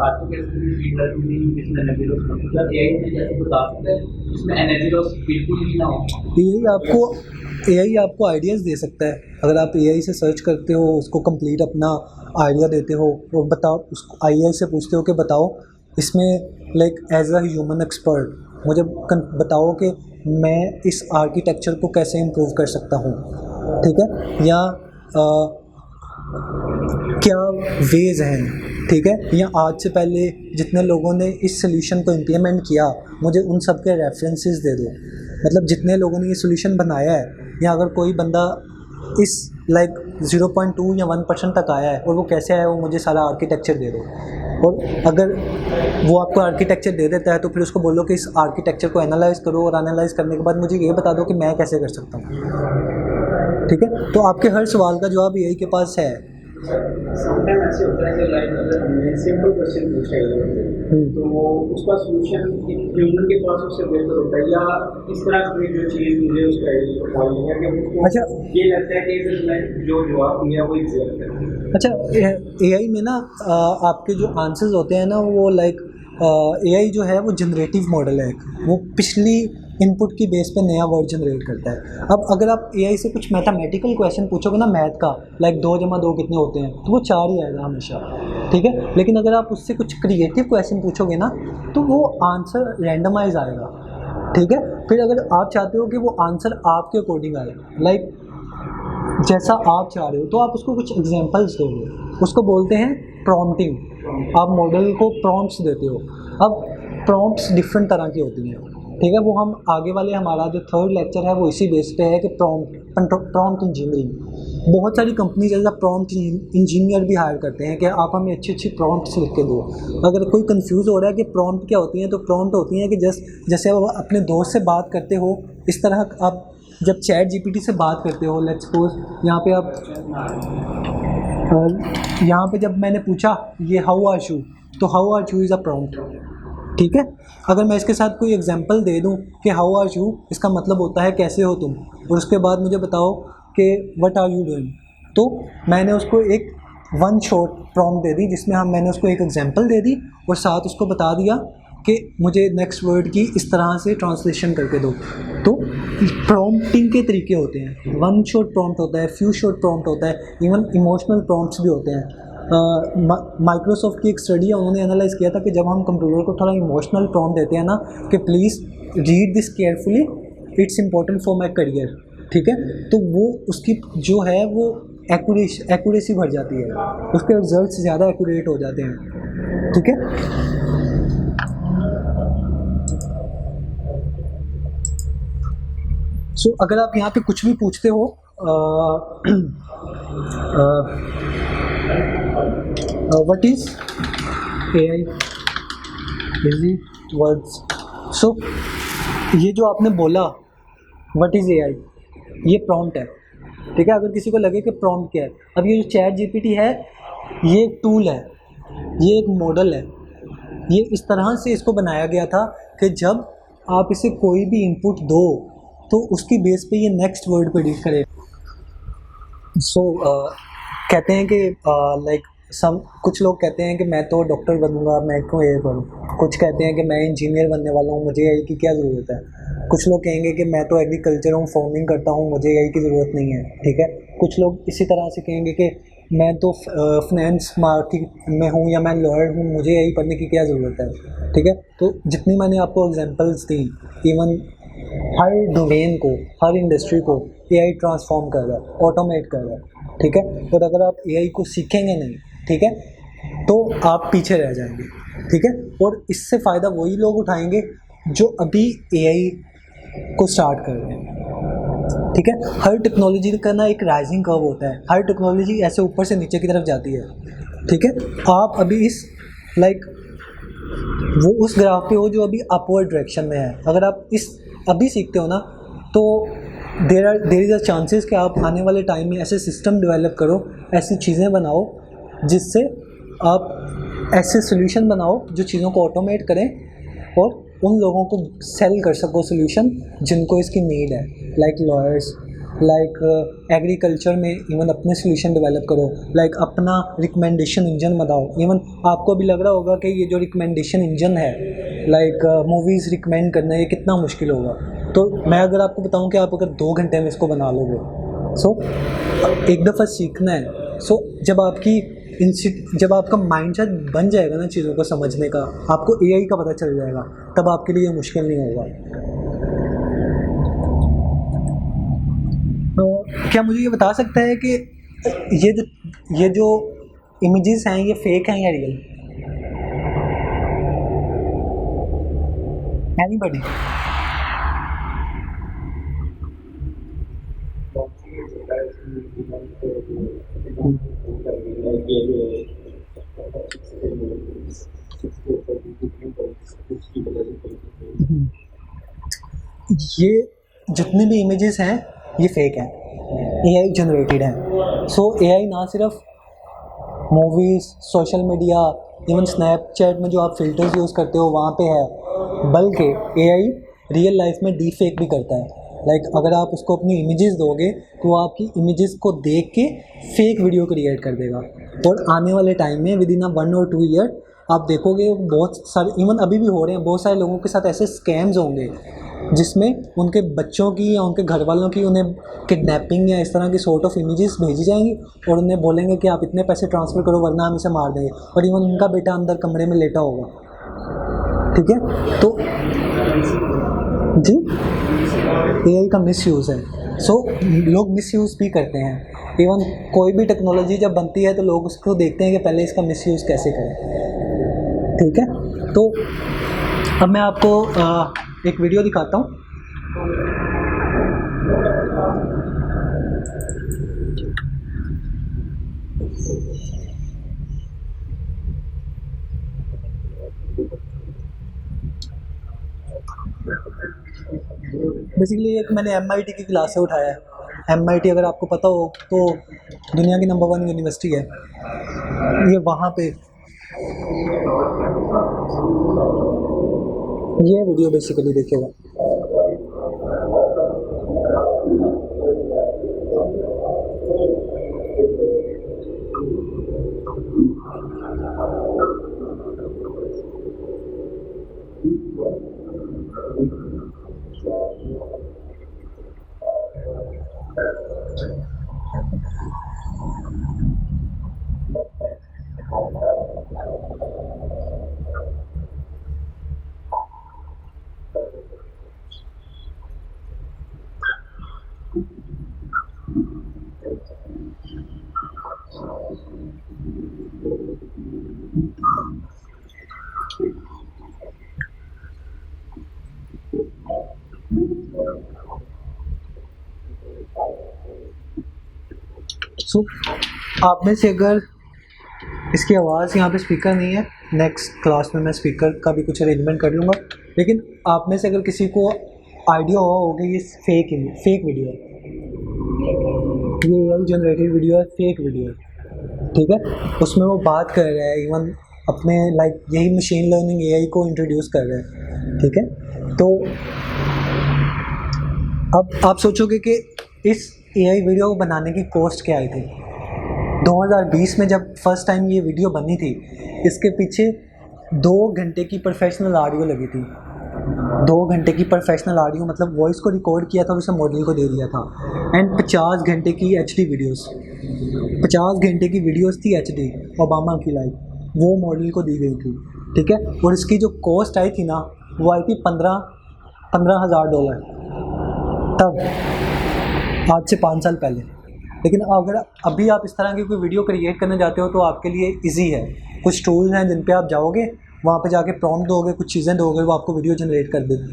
आज तो कैसे मशीन लर्निंग में इसमें एनर्जी लॉस होता है, क्या एआई में कैसे बता सकते हैं इसमें एनर्जी लॉस बिल्कुल ही ना हो? एआई आपको आइडियाज़ दे सकता है। अगर आप एआई से सर्च करते हो, उसको कंप्लीट अपना आइडिया देते हो और बताओ, उसको एआई से पूछते हो कि बताओ इसमें like as a human expert मुझे बताओ कि मैं इस आर्किटेक्चर को कैसे इम्प्रूव कर सकता हूँ, ठीक है, या क्या वेज़ हैं, ठीक है, या आज से पहले जितने लोगों ने इस सोल्यूशन को इम्प्लीमेंट किया मुझे उन सब के रेफरेंसेस दे दो। मतलब जितने लोगों ने ये सोल्यूशन बनाया है, या अगर कोई बंदा इस लाइक 0.2 या 1% तक आया है और वो कैसे आया, वो मुझे सारा आर्किटेक्चर दे दो। और अगर वो आपको आर्किटेक्चर दे देता है तो फिर उसको बोलो कि इस आर्किटेक्चर को एनालाइज़ करो, और एनालाइज़ करने के बाद मुझे ये बता दो कि मैं कैसे कर सकता हूँ, ठीक है। तो आपके हर सवाल का जवाब एआई के पास है। समटाइम ऐसे होता है कि लाइक अगर हमने सिंपल क्वेश्चन पूछा है तो उसका सॉल्यूशन ह्यूमन के पास उससे बेहतर होता है, या इस तरह की जो चीज़ मुझे उसका फॉलो है कि मुझको अच्छा, ये लगता है कि मैं जो जवाब दिया वो एग्जैक्ट है। अच्छा, एआई में ना आपके जो आंसर्स होते हैं ना वो लाइक एआई जो है वो जनरेटिव मॉडल है, वो पिछली इनपुट की बेस पे नया वर्ड जनरेट करता है। अब अगर आप एआई से कुछ मैथमेटिकल क्वेश्चन पूछोगे ना मैथ का, लाइक 2 + 2 कितने होते हैं, तो वो 4 ही आएगा हमेशा, ठीक है। लेकिन अगर आप उससे कुछ क्रिएटिव क्वेश्चन पूछोगे ना तो वो आंसर रैंडमाइज आएगा, ठीक है। फिर अगर आप चाहते हो कि वो आंसर आपके अकॉर्डिंग आए, लाइक जैसा आप चाह रहे हो, तो आप उसको कुछ एग्जांपल्स दोगे, उसको बोलते हैं प्रॉम्प्टिंग। आप मॉडल को प्रॉम्प्ट्स देते हो। अब प्रॉम्प्ट्स डिफरेंट तरह की होती हैं, ठीक है, वो हम आगे वाले हमारा जो 3rd लेक्चर है वो इसी बेस पे है कि प्रॉम्प्ट इंजीनियरिंग। बहुत सारी कंपनीज ऐसा प्रॉम्प्ट इंजीनियर भी हायर करते हैं कि आप हमें अच्छी अच्छी प्रॉम्प्ट्स लिख के दो। अगर कोई कंफ्यूज हो रहा है कि प्रॉम्प्ट क्या होती हैं, तो प्रॉम्प्ट होती हैं कि जैसे आप अपने दोस्त से बात करते हो, इस तरह आप जब चैट जीपीटी से बात करते हो, लेट्स सपोज यहाँ पे जब मैंने पूछा ये हाउ आर यू, तो how are you is a prompt, ठीक है। अगर मैं इसके साथ कोई एग्जांपल दे दूं कि हाउ आर यू, इसका मतलब होता है कैसे हो तुम, और उसके बाद मुझे बताओ कि व्हाट आर यू डूइंग, तो मैंने उसको एक 1 शॉट प्रॉम्प्ट दे दी जिसमें मैंने उसको एक एग्जांपल दे दी और साथ उसको बता दिया कि मुझे नेक्स्ट वर्ड की इस तरह से ट्रांसलेशन करके दो। तो प्रॉम्प्टिंग के तरीके होते हैं, 1 शॉट प्रॉम्प्ट होता है, फ्यू शॉट प्रॉम्प्ट होता है, इवन इमोशनल प्रॉम्प्ट्स भी होते हैं। माइक्रोसॉफ्ट की एक स्टडी है, उन्होंने एनालाइज़ किया था कि जब हम कंप्यूटर को थोड़ा इमोशनल प्रॉम्प्ट देते हैं ना कि please read this carefully, it's important for my career, ठीक है, तो वो उसकी जो है वो एक्यूरेसी बढ़ जाती है, उसके रिजल्ट्स ज़्यादा एक्यूरेट हो जाते हैं, ठीक है। सो अगर आप यहाँ पे कुछ भी पूछते हो what is AI, easy words. So ये जो आपने बोला व्हाट इज़ एआई, ये प्रॉम्प्ट है, ठीक है। अगर किसी को लगे कि प्रॉम्प्ट क्या है, अब ये जो चैट जीपीटी है ये एक टूल है, ये एक मॉडल है, ये इस तरह से इसको बनाया गया था कि जब आप इसे कोई भी इनपुट दो तो उसकी बेस पे ये नेक्स्ट वर्ड प्रेडिक्ट करे। सो कहते हैं कि लाइक कुछ लोग कहते हैं कि मैं तो डॉक्टर बनूंगा, मैं क्यों ये करूँ। कुछ कहते हैं कि मैं इंजीनियर बनने वाला हूँ, मुझे एआई की क्या ज़रूरत है। कुछ लोग कहेंगे कि मैं तो एग्रीकल्चर हूँ, फार्मिंग करता हूँ, मुझे एआई की ज़रूरत नहीं है, ठीक है। कुछ लोग इसी तरह से कहेंगे कि मैं तो फाइनेंस मार्केट में हूँ या मैं लॉयर हूँ, मुझे एआई पढ़ने की क्या ज़रूरत है, ठीक है। तो जितनी मैंने आपको एग्जांपल्स दी, इवन हर डोमेन को, हर इंडस्ट्री को एआई ट्रांसफॉर्म कर रहा है, ऑटोमेट कर रहा है, ठीक है। और अगर आप एआई को सीखेंगे नहीं, ठीक है, तो आप पीछे रह जाएंगे, ठीक है। और इससे फ़ायदा वही लोग उठाएंगे जो अभी एआई को स्टार्ट कर रहे हैं, ठीक है। हर टेक्नोलॉजी का ना एक राइजिंग कर्व होता है, हर टेक्नोलॉजी ऐसे ऊपर से नीचे की तरफ जाती है, ठीक है, आप अभी इस लाइक वो उस ग्राफ पे हो जो अभी अपवर्ड डायरेक्शन में है। अगर आप इस अभी सीखते हो ना, तो देर इज़ अ चांसेस कि आप आने वाले टाइम में ऐसे सिस्टम डेवलप करो, ऐसी चीज़ें बनाओ जिससे आप ऐसे सोल्यूशन बनाओ जो चीज़ों को ऑटोमेट करें और उन लोगों को सेल कर सको सोल्यूशन जिनको इसकी नीड है, लाइक लॉयर्स, लाइक एग्रीकल्चर में इवन अपने सोल्यूशन डेवलप करो, लाइक अपना रिकमेंडेशन इंजन बनाओ। इवन आपको भी लग रहा होगा कि ये जो रिकमेंडेशन इंजन है, लाइक मूवीज़ रिकमेंड करना, ये कितना मुश्किल होगा। तो मैं अगर आपको बताऊं कि आप अगर 2 घंटे में इसको बना लोगे, सो एक दफ़ा सीखना है। सो जब आपका माइंडसेट बन जाएगा ना चीज़ों को समझने का, आपको एआई का पता चल जाएगा, तब आपके लिए ये मुश्किल नहीं होगा। तो क्या मुझे ये बता सकता है कि ये जो इमेजेस हैं ये फेक हैं या रियल? एनीबॉडी? ये जितने भी इमेजेस हैं ये फेक हैं, एआई जनरेटेड हैं। सो एआई ना सिर्फ movies, social media, even Snapchat में जो आप फ़िल्टर्स यूज़ करते हो वहाँ पे है, बल्कि एआई रियल लाइफ में डीप फेक भी करता है। लाइक अगर आप उसको अपनी इमेजेस दोगे तो वो आपकी इमेजेस को देख के फेक वीडियो क्रिएट कर देगा। और आने वाले टाइम में विद इन 1 और 2 ईयर आप देखोगे बहुत सारे, इवन अभी भी हो रहे हैं, बहुत सारे लोगों के साथ ऐसे स्कैम्स होंगे जिसमें उनके बच्चों की या उनके घर वालों की उन्हें किडनैपिंग या इस तरह की सॉर्ट ऑफ इमेजेस भेजी जाएंगी और उन्हें बोलेंगे कि आप इतने पैसे ट्रांसफ़र करो वरना हम इसे मार देंगे, और इवन उनका बेटा अंदर कमरे में लेटा होगा। ठीक है, तो जी एआई का मिसयूज़ है। सो लोग मिसयूज़ भी करते हैं। इवन कोई भी टेक्नोलॉजी जब बनती है तो लोग उसको देखते हैं कि पहले इसका मिसयूज़ कैसे करें। ठीक है, तो अब मैं आपको एक वीडियो दिखाता हूँ। बेसिकली एक मैंने MIT की क्लास से उठाया है। MIT अगर आपको पता हो तो दुनिया की नंबर 1 यूनिवर्सिटी है। ये वहाँ पे ये वीडियो बेसिकली देखिएगा। सो आप में से अगर इसकी आवाज़ यहाँ पे स्पीकर नहीं है, नेक्स्ट क्लास में मैं स्पीकर का भी कुछ अरेंजमेंट कर लूँगा। लेकिन आप में से अगर किसी को आइडिया हुआ होगा ये फेक वीडियो है, ये एआई जनरेटेड वीडियो है, फेक वीडियो है। ठीक है, उसमें वो बात कर रहा है, इवन अपने लाइक यही मशीन लर्निंग एआई को इंट्रोड्यूस कर रहा है। ठीक है, तो अब आप सोचोगे कि इस एआई वीडियो को बनाने की कॉस्ट क्या आई थी। 2020 में जब फर्स्ट टाइम ये वीडियो बनी थी, इसके पीछे 2 घंटे की प्रोफेशनल ऑडियो लगी थी। 2 घंटे की प्रोफेशनल ऑडियो मतलब वॉइस को रिकॉर्ड किया था और उसे मॉडल को दे दिया था। एंड 50 घंटे की HD वीडियोस, 50 घंटे की वीडियोस थी HD ओबामा की लाइव, वो मॉडल को दी गई थी। ठीक है, और इसकी जो कॉस्ट आई थी ना, वो आई थी $15,000 तब, आज से 5 साल पहले। लेकिन अगर अभी आप इस तरह की कोई वीडियो क्रिएट करने जाते हो तो आपके लिए इजी है। कुछ टूल्स हैं जिन पे आप जाओगे, वहाँ पे जाके प्रॉम्प्ट दोगे, कुछ चीज़ें दोगे, वो आपको वीडियो जनरेट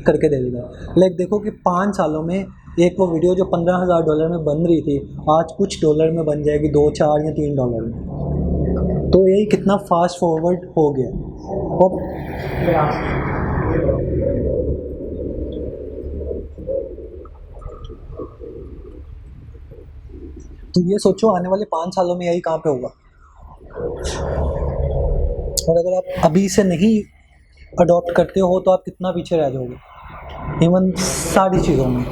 करके दे देगा। लाइक देखो कि 5 सालों में एक वो वीडियो जो $15,000 में बन रही थी, आज कुछ डॉलर में बन जाएगी, $2, $4 या $3 में। तो ये कितना फास्ट फॉरवर्ड हो गया। और तो ये सोचो आने वाले 5 सालों में यही कहाँ पे होगा। और अगर आप अभी से नहीं अडॉप्ट करते हो तो आप कितना पीछे रह जाओगे इवन सारी चीज़ों में,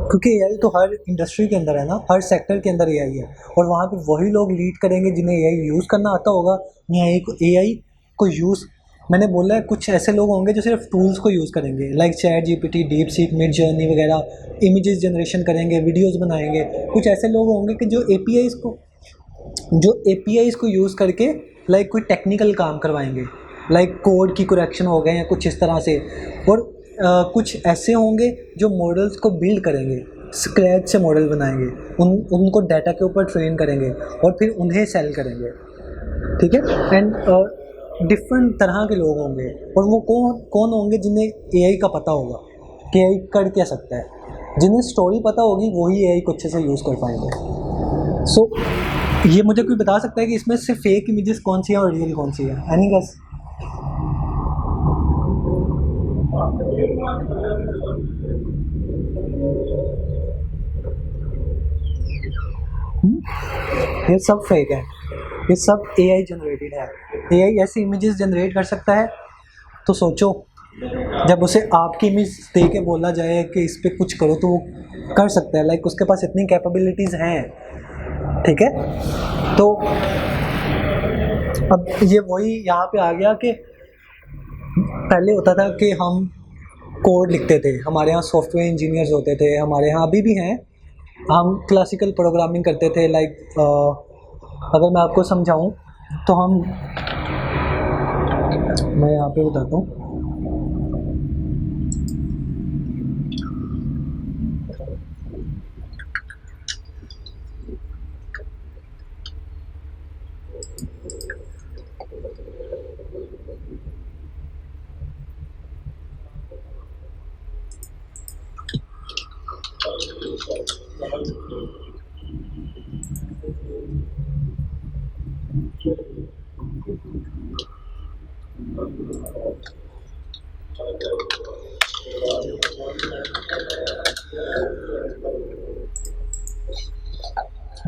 क्योंकि एआई तो हर इंडस्ट्री के अंदर है ना, हर सेक्टर के अंदर एआई है। और वहाँ पे वही लोग लीड करेंगे जिन्हें एआई यूज़ करना आता होगा। एआई को यूज़, मैंने बोला है कुछ ऐसे लोग होंगे जो सिर्फ टूल्स को यूज़ करेंगे, like chat GPT, deep seek, mid journey वगैरह, इमेजेस जनरेशन करेंगे, वीडियोस बनाएंगे। कुछ ऐसे लोग होंगे कि जो एपीआईज़ को यूज़ करके लाइक कोई टेक्निकल काम करवाएंगे, लाइक कोड की करेक्शन हो गए या कुछ इस तरह से। और कुछ ऐसे होंगे जो मॉडल्स को बिल्ड करेंगे, स्क्रैच से मॉडल बनाएंगे, उनको डाटा के ऊपर ट्रेन करेंगे और फिर उन्हें सेल करेंगे, ठीक है। एंड डिफरेंट तरह के लोग होंगे। और वो कौन होंगे जिन्हें एआई का पता होगा कि एआई कर क्या सकता है, जिन्हें स्टोरी पता होगी वही एआई को अच्छे से यूज़ कर पाएंगे। सो ये मुझे कोई बता सकता है कि इसमें से फेक इमेजेस कौन सी है और रियल कौन सी है? Any guess? ये सब फेक है, ये सब एआई जनरेटेड है। एआई ऐसी इमेजेस जनरेट कर सकता है तो सोचो जब उसे आपकी इमेज दे के बोला जाए कि इस पे कुछ करो तो वो कर सकता है, लाइक उसके पास इतनी कैपेबिलिटीज़ हैं, ठीक है। तो अब ये वही यहाँ पे आ गया कि पहले होता था कि हम कोड लिखते थे, हमारे यहाँ सॉफ्टवेयर इंजीनियर्स होते थे, हमारे यहाँ अभी भी हैं, हम क्लासिकल प्रोग्रामिंग करते थे। लाइक अगर मैं आपको समझाऊं तो मैं यहाँ पे बताता हूँ।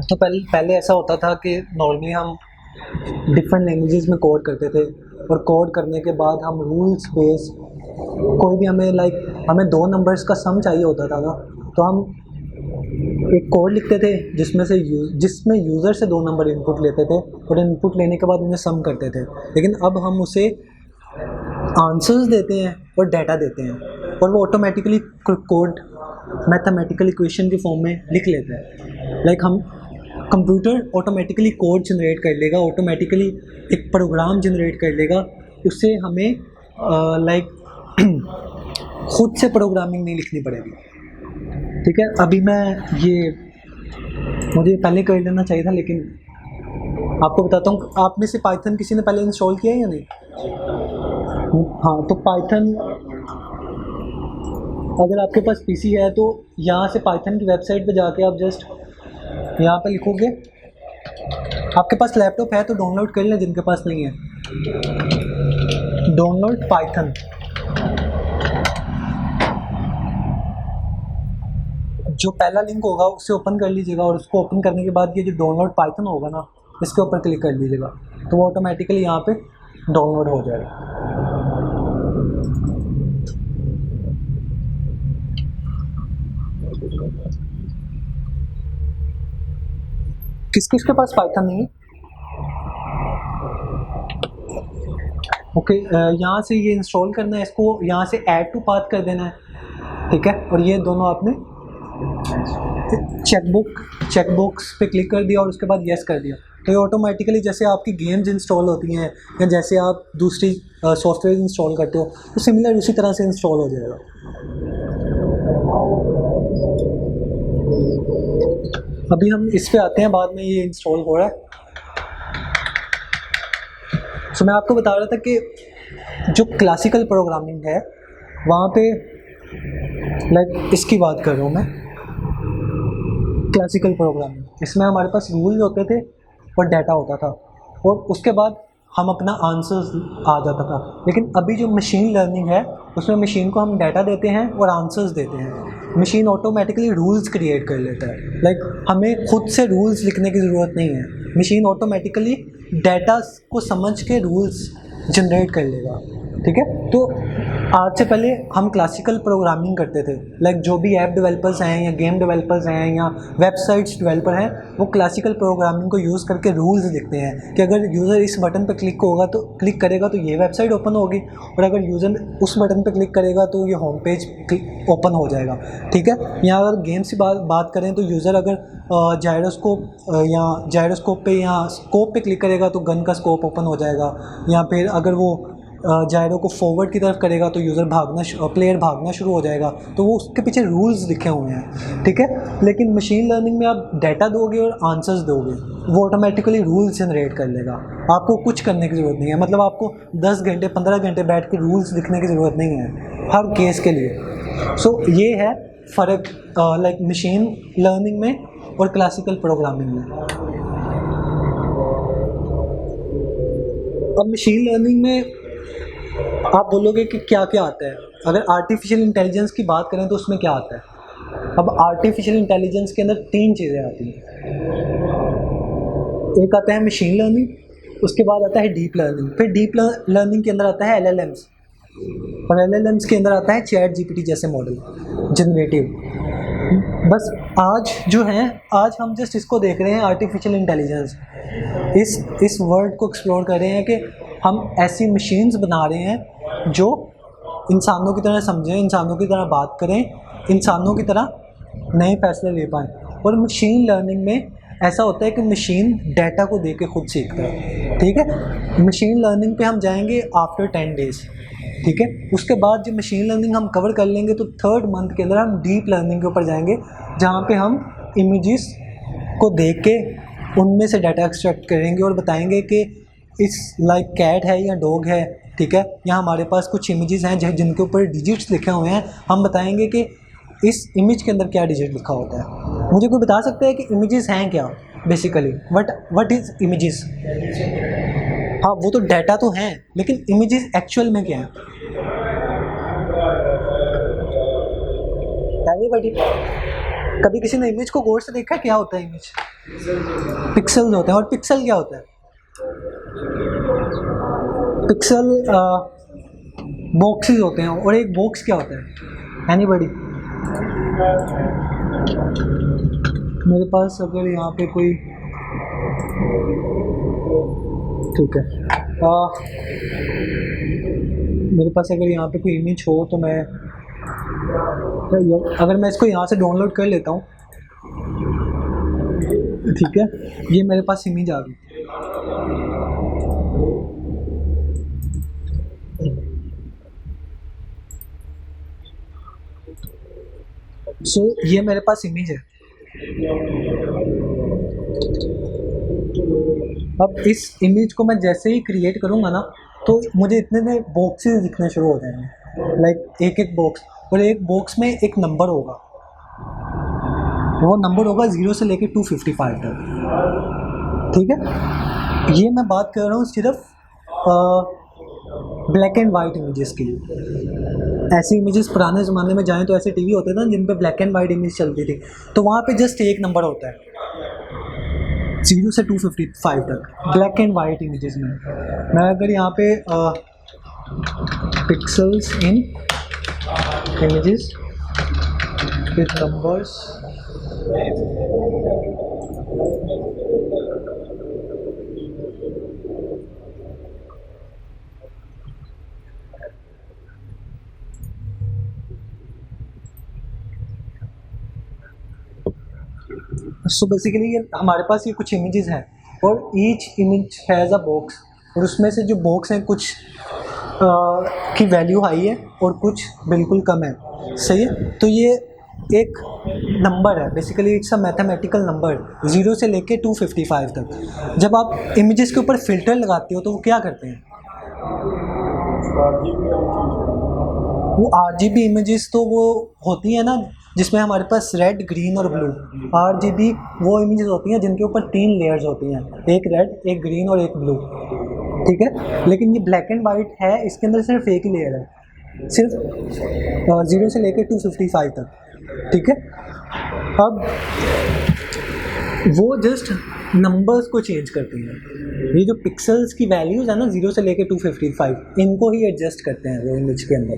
तो पहले ऐसा होता था कि नॉर्मली हम डिफरेंट लैंग्वेजेस में कोड करते थे और कोड करने के बाद हम रूल्स बेस कोई भी हमें 2 नंबर्स का सम चाहिए होता था ना, तो हम एक कोड लिखते थे जिसमें यूज़र से 2 नंबर इनपुट लेते थे और इनपुट लेने के बाद उन्हें सम करते थे। लेकिन अब हम उसे आंसर्स देते हैं और डाटा देते हैं और वो ऑटोमेटिकली कोड मैथमेटिकल इक्वेशन के फॉर्म में लिख लेता है। लाइक हम कंप्यूटर ऑटोमेटिकली कोड जनरेट कर लेगा, ऑटोमेटिकली एक प्रोग्राम जनरेट कर लेगा, उससे हमें खुद से प्रोग्रामिंग नहीं लिखनी पड़ेगी, ठीक है। अभी मुझे पहले कर लेना चाहिए था, लेकिन आपको बताता हूँ। आप में से पाइथन किसी ने पहले इंस्टॉल किया है या नहीं? हाँ, तो पाइथन अगर आपके पास पीसी है तो यहाँ से पाइथन की वेबसाइट पे जाके आप जस्ट यहाँ पे लिखोगे। आपके पास लैपटॉप है तो डाउनलोड कर लें, जिनके पास नहीं है डाउनलोड पाइथन। जो पहला लिंक होगा उससे ओपन कर लीजिएगा और उसको ओपन करने के बाद ये जो डाउनलोड पाइथन होगा ना, इसके ऊपर क्लिक कर लीजिएगा तो वो ऑटोमेटिकली यहाँ पे डाउनलोड हो जाएगा। किस किस के पास पाइथन नहीं है? ओके, यहाँ से ये इंस्टॉल करना है, इसको यहाँ से ऐड टू पाथ कर देना है, ठीक है। और ये दोनों आपने चेकबॉक्स पे क्लिक कर दिया और उसके बाद यस कर दिया तो ये ऑटोमेटिकली जैसे आपकी गेम्स इंस्टॉल होती हैं या जैसे आप दूसरी सॉफ्टवेयर इंस्टॉल करते हो तो सिमिलर उसी तरह से इंस्टॉल हो जाएगा। अभी हम इस पे आते हैं, बाद में ये इंस्टॉल हो रहा है। मैं आपको बता रहा था कि जो क्लासिकल प्रोग्रामिंग है वहाँ पे इसकी बात कर रहा हूँ मैं, क्लासिकल प्रोग्रामिंग। इसमें हमारे पास रूल्स होते थे और डाटा होता था, और उसके बाद हम अपना आंसर्स आ जाता था। लेकिन अभी जो मशीन लर्निंग है उसमें मशीन को हम डाटा देते हैं और आंसर्स देते हैं। मशीन ऑटोमेटिकली रूल्स क्रिएट कर लेता है। लाइक हमें खुद से रूल्स लिखने की ज़रूरत नहीं है, मशीन ऑटोमेटिकली डाटा को समझ के रूल्स जनरेट कर लेगा। ठीक है, तो आज से पहले हम क्लासिकल प्रोग्रामिंग करते थे। लाइक जो भी ऐप डेवलपर्स हैं या गेम डेवलपर्स हैं या वेबसाइट्स डेवलपर हैं, वो क्लासिकल प्रोग्रामिंग को यूज़ करके रूल्स लिखते हैं कि अगर यूज़र इस बटन पर क्लिक करेगा तो ये वेबसाइट ओपन होगी, और अगर यूज़र उस बटन पर क्लिक करेगा तो ये होम पेज ओपन हो जाएगा। ठीक है, या अगर गेम्स की बात करें तो यूज़र अगर जायरोस्कोप पे या स्कोप पे क्लिक करेगा तो गन का स्कोप ओपन हो जाएगा, या फिर अगर वो जायरो को फॉरवर्ड की तरफ करेगा तो प्लेयर भागना शुरू हो जाएगा। तो वो उसके पीछे रूल्स लिखे हुए हैं। ठीक है, लेकिन मशीन लर्निंग में आप डाटा दोगे और आंसर्स दोगे, वो ऑटोमेटिकली रूल्स जनरेट कर लेगा। आपको कुछ करने की ज़रूरत नहीं है, मतलब आपको 10 घंटे 15 घंटे बैठ के रूल्स लिखने की ज़रूरत नहीं है हर केस के लिए। सो ये है फ़र्क लाइक मशीन लर्निंग में और क्लासिकल प्रोग्रामिंग में। अब मशीन लर्निंग में आप बोलोगे कि क्या क्या आता है। अगर आर्टिफिशियल इंटेलिजेंस की बात करें तो उसमें क्या आता है। अब आर्टिफिशियल इंटेलिजेंस के अंदर 3 चीज़ें आती हैं। एक आता है मशीन लर्निंग, उसके बाद आता है डीप लर्निंग, फिर डीप लर्निंग के अंदर आता है LLMs, और LLMs के अंदर आता है चैट जीपीटी जैसे मॉडल जनरेटिव। बस आज हम जस्ट इसको देख रहे हैं, आर्टिफिशियल इंटेलिजेंस। इस वर्ड को एक्सप्लोर कर रहे हैं कि हम ऐसी मशीन्स बना रहे हैं जो इंसानों की तरह समझें, इंसानों की तरह बात करें, इंसानों की तरह नए फैसले ले पाएँ। और मशीन लर्निंग में ऐसा होता है कि मशीन डाटा को देख के खुद सीखता है। ठीक है, मशीन लर्निंग पे हम जाएंगे आफ्टर 10 डेज़। ठीक है, उसके बाद जब मशीन लर्निंग हम कवर कर लेंगे तो 3rd मंथ के अंदर हम डीप लर्निंग के ऊपर जाएंगे, जहाँ पे हम इमेजेस को देख के उनमें से डाटा एक्सट्रैक्ट करेंगे और बताएंगे कि इस लाइक कैट है या डॉग है। ठीक है, या हमारे पास कुछ इमेजेस हैं जिनके ऊपर डिजिट्स लिखे हुए हैं, हम बताएंगे कि इस इमेज के अंदर क्या डिजिट लिखा होता है। मुझे कोई बता सकता है कि इमेजेस हैं क्या बेसिकली, व्हाट इज़ इमेजेस। हाँ, वो तो डाटा तो हैं, लेकिन इमेजेस एक्चुअल में क्या है। एनीबॉडी कभी किसी ने इमेज को गौर से देखा है? क्या होता है इमेज? पिक्सल्स होते हैं। और पिक्सल क्या होता है? पिक्सल बॉक्सेस होते हैं। और एक बॉक्स क्या होता है? एनीबॉडी? मेरे पास अगर यहाँ पे कोई, ठीक है, मेरे पास अगर यहाँ पे कोई इमेज हो तो अगर मैं इसको यहाँ से डाउनलोड कर लेता हूँ, ठीक है, ये मेरे पास इमेज आ गई। ये मेरे पास इमेज है। अब इस इमेज को मैं जैसे ही क्रिएट करूँगा ना, तो मुझे इतने बॉक्सेस दिखने शुरू हो जाएंगे, लाइक एक बॉक्स, और एक बॉक्स में एक नंबर होगा। वो नंबर होगा 0 से लेके 255 तक। ठीक है, ये मैं बात कर रहा हूँ सिर्फ ब्लैक एंड वाइट इमेजेस के लिए। ऐसी इमेजेस पुराने ज़माने में जाएं तो ऐसे टीवी होते थे ना जिन पे ब्लैक एंड वाइट इमेज चलती थी, तो वहाँ पे जस्ट एक नंबर होता है 0 से 255 तक ब्लैक एंड वाइट इमेजेस में। मैं अगर यहाँ पे pixels in images with numbers, so basically ये हमारे पास ये कुछ इमेजेस हैं, और each image has a box, और उसमें से जो बॉक्स हैं कुछ की वैल्यू हाई है और कुछ बिल्कुल कम है। सही है, तो ये एक नंबर है, basically it's a mathematical number 0 से लेके 255 तक। जब आप इमेजेस के ऊपर फिल्टर लगाते हो तो वो क्या करते हैं? वो RGB इमेजेस तो वो होती है ना जिसमें हमारे पास रेड, ग्रीन और ब्लू। RGB वो इमेजेस होती हैं जिनके ऊपर 3 लेयर्स होती हैं, एक रेड, एक ग्रीन और एक ब्लू, ठीक है। लेकिन ये ब्लैक एंड वाइट है, इसके अंदर सिर्फ एक ही लेयर है, सिर्फ 0 से लेकर 255 तक, ठीक है। अब वो जस्ट नंबर्स को चेंज करती हैं। ये जो पिक्सल्स की वैल्यूज़ है ना 0 से लेकर 255, इनको ही एडजस्ट करते हैं वो इमेज के अंदर,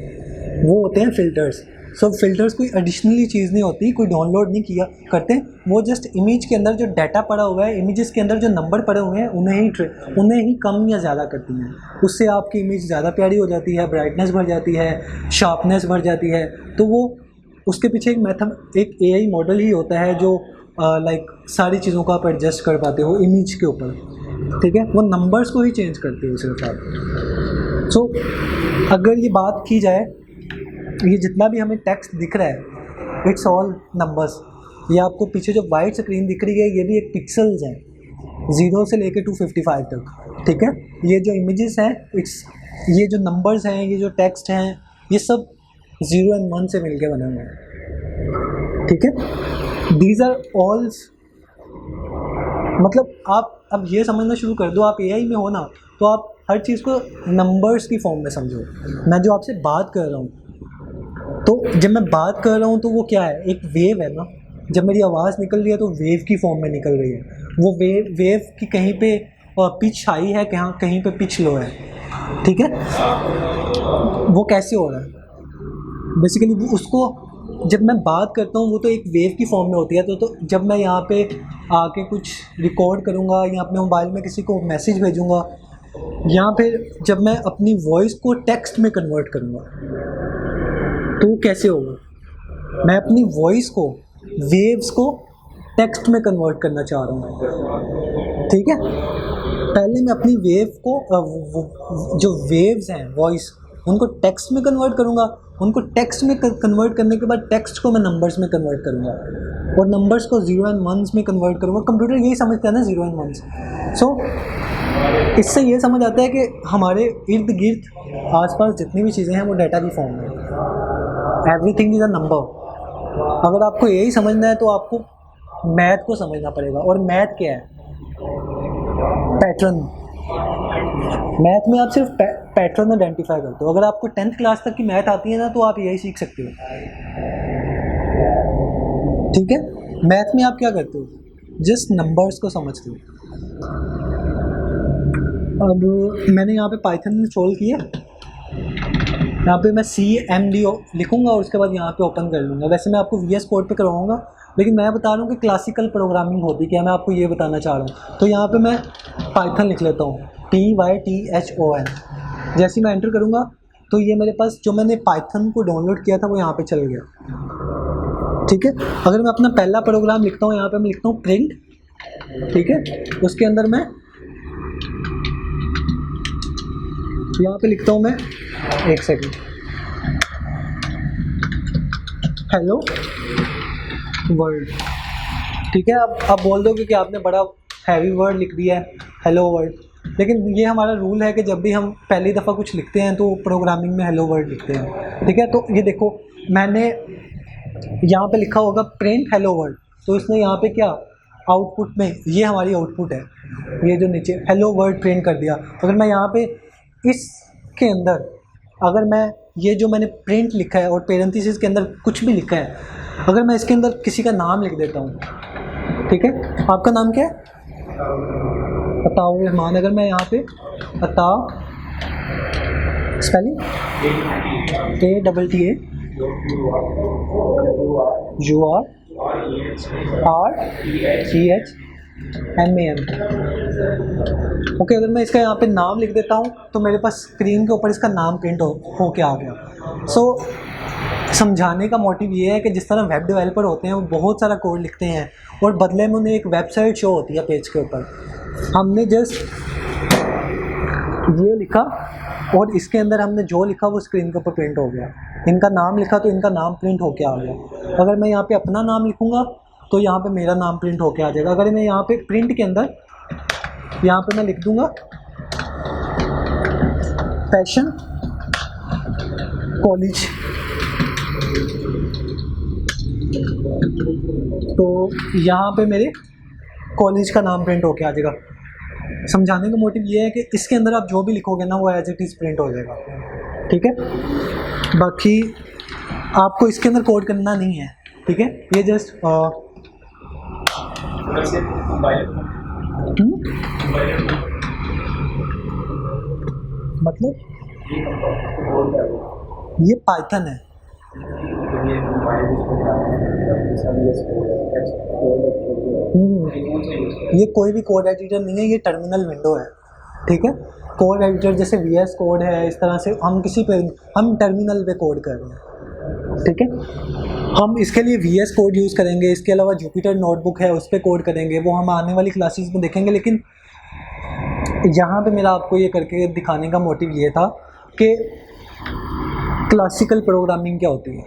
वो होते हैं फ़िल्टर्स। सो फिल्टर्स कोई एडिशनली चीज़ नहीं होती, कोई डाउनलोड नहीं किया करते, वो जस्ट इमेज के अंदर जो डाटा पड़ा हुआ है, इमेजेस के अंदर जो नंबर पड़े हुए हैं उन्हें ही कम या ज़्यादा करती हैं। उससे आपकी इमेज ज़्यादा प्यारी हो जाती है, ब्राइटनेस बढ़ जाती है, शार्पनेस बढ़ जाती है। तो वो उसके पीछे एक AI मॉडल ही होता है जो लाइक सारी चीज़ों को आप एडजस्ट कर पाते हो इमेज के ऊपर, ठीक है। वो नंबर्स को ही चेंज करते हो सिर्फ आप। सो अगर ये बात की जाए, ये जितना भी हमें टेक्स्ट दिख रहा है इट्स ऑल नंबर्स। ये आपको पीछे जो वाइट स्क्रीन दिख रही है ये भी एक पिक्सल्स हैं 0 से लेकर 255 तक, ठीक है। ये जो इमेजेस हैं ये जो नंबर्स हैं, ये जो टेक्स्ट हैं, ये सब 0 और 1 से मिलके बने हुए हैं, ठीक है। दीज आर ऑल, मतलब आप अब ये समझना शुरू कर दो, आप AI में हो ना, तो आप हर चीज़ को नंबर्स की फॉर्म में समझो। मैं जो आपसे बात कर रहा हूँ, तो जब मैं बात कर रहा हूँ तो वो क्या है, एक वेव है ना। जब मेरी आवाज़ निकल रही है तो वेव की फॉर्म में निकल रही है। वो वेव की कहीं पे पिच हाई है, कहीं पे पिच लो है, ठीक है। वो कैसे हो रहा है बेसिकली, उसको जब मैं बात करता हूँ वो तो एक वेव की फॉर्म में होती है। तो जब मैं यहाँ पे आके कुछ रिकॉर्ड करूँगा या अपने मोबाइल में किसी को मैसेज भेजूँगा, यहाँ पे जब मैं अपनी वॉइस को टेक्स्ट में कन्वर्ट करूँगा तो कैसे होगा, मैं अपनी वॉइस को, वेव्स को टेक्स्ट में कन्वर्ट करना चाह रहा हूँ, ठीक है। पहले मैं अपनी वेव को जो वेव्स हैं वॉइस, उनको टेक्स्ट में कन्वर्ट करूँगा, उनको टेक्स्ट में कन्वर्ट करने के बाद टेक्स्ट को मैं नंबर्स में कन्वर्ट करूँगा और नंबर्स को 0 और 1s में कन्वर्ट करूँगा। कंप्यूटर यही समझता है ना 0 और 1s। सो इससे ये समझ आता है कि हमारे इर्द गिर्द आसपास जितनी भी चीज़ें हैं वो डाटा की फॉर्म में, एवरीथिंग इज़ अ नंबर। अगर आपको यही समझना है तो आपको मैथ को समझना पड़ेगा। और मैथ क्या है, पैटर्न। मैथ में आप सिर्फ पैटर्न आइडेंटिफाई करते हो। अगर आपको 10th क्लास तक की मैथ आती है ना तो आप यही सीख सकते हो, ठीक है। मैथ में आप क्या करते हो, जस्ट नंबर्स को समझते हो। अब मैंने यहाँ पे पाइथन इंस्टॉल किया, यहाँ पे मैं CMD लिखूँगा और उसके बाद यहाँ पे ओपन कर लूँगा। वैसे मैं आपको VS कोड पे करवाऊँगा, लेकिन मैं बता रहा हूँ कि क्लासिकल प्रोग्रामिंग होती क्या, मैं आपको ये बताना चाह रहा हूँ। तो यहाँ पे मैं पाइथन लिख लेता हूँ, PYTHON। जैसे मैं एंटर करूँगा तो ये मेरे पास जो मैंने पाइथन को डाउनलोड किया था वो यहाँ पे चल गया, ठीक है। अगर मैं अपना पहला प्रोग्राम लिखता हूँ, यहाँ पे मैं लिखता हूँ प्रिंट, ठीक है। उसके अंदर मैं यहाँ पे लिखता हूँ मैं, एक सेकंड, हेलो वर्ल्ड, ठीक है। अब आप बोल दोगे कि आपने बड़ा हैवी वर्ड लिख दिया है, हेलो वर्ल्ड, लेकिन ये हमारा रूल है कि जब भी हम पहली दफ़ा कुछ लिखते हैं तो प्रोग्रामिंग में हेलो वर्ड लिखते हैं, ठीक है। तो ये देखो मैंने यहाँ पे लिखा होगा प्रिंट हेलो वर्ल्ड, तो इसने यहाँ पे क्या आउटपुट में, ये हमारी आउटपुट है, ये जो नीचे हेलो वर्ल्ड प्रिंट कर दिया। अगर मैं यहाँ पे इसके अंदर, अगर मैं ये जो मैंने प्रिंट लिखा है और पेरेंथेसिस के अंदर कुछ भी लिखा है, अगर मैं इसके अंदर किसी का नाम लिख देता हूँ, ठीक है। आपका नाम क्या है, अताउर रहमान। अगर मैं यहाँ पे अता स्पेलिंग ATTA URREHMAN, ओके। अगर मैं इसका यहाँ पे नाम लिख देता हूँ तो मेरे पास स्क्रीन के ऊपर इसका नाम प्रिंट हो के आ गया। सो समझाने का मोटिव ये है कि जिस तरह वेब डेवलपर होते हैं वो बहुत सारा कोड लिखते हैं और बदले में उन्हें एक वेबसाइट शो होती है पेज के ऊपर। हमने जस्ट ये लिखा और इसके अंदर हमने जो लिखा वो स्क्रीन के ऊपर प्रिंट हो गया। इनका नाम लिखा तो इनका नाम प्रिंट होके आ गया। अगर मैं यहाँ पे अपना नाम लिखूँगा तो यहाँ पे मेरा नाम प्रिंट होके आ जाएगा। अगर मैं यहाँ पे प्रिंट के अंदर यहाँ पे मैं लिख दूँगा पैशन कॉलेज, तो यहाँ पे मेरे कॉलेज का नाम प्रिंट होके आ जाएगा। समझाने का मोटिव ये है कि इसके अंदर आप जो भी लिखोगे ना वो एज इट इज़ प्रिंट हो जाएगा, ठीक है। बाकी आपको इसके अंदर कोड करना नहीं है, ठीक है। ये जस्ट मतलब ये पाइथन है। ये कोई भी कोड एडिटर नहीं है, ये टर्मिनल विंडो है, ठीक है। कोड एडिटर जैसे VS कोड है, इस तरह से हम हम टर्मिनल पे कोड कर रहे हैं, ठीक है। हम इसके लिए VS कोड यूज़ करेंगे, इसके अलावा जुपिटर नोटबुक है उस पर कोड करेंगे, वो हम आने वाली क्लासेस में देखेंगे। लेकिन यहाँ पे मेरा आपको ये करके दिखाने का मोटिव ये था कि क्लासिकल प्रोग्रामिंग क्या होती है।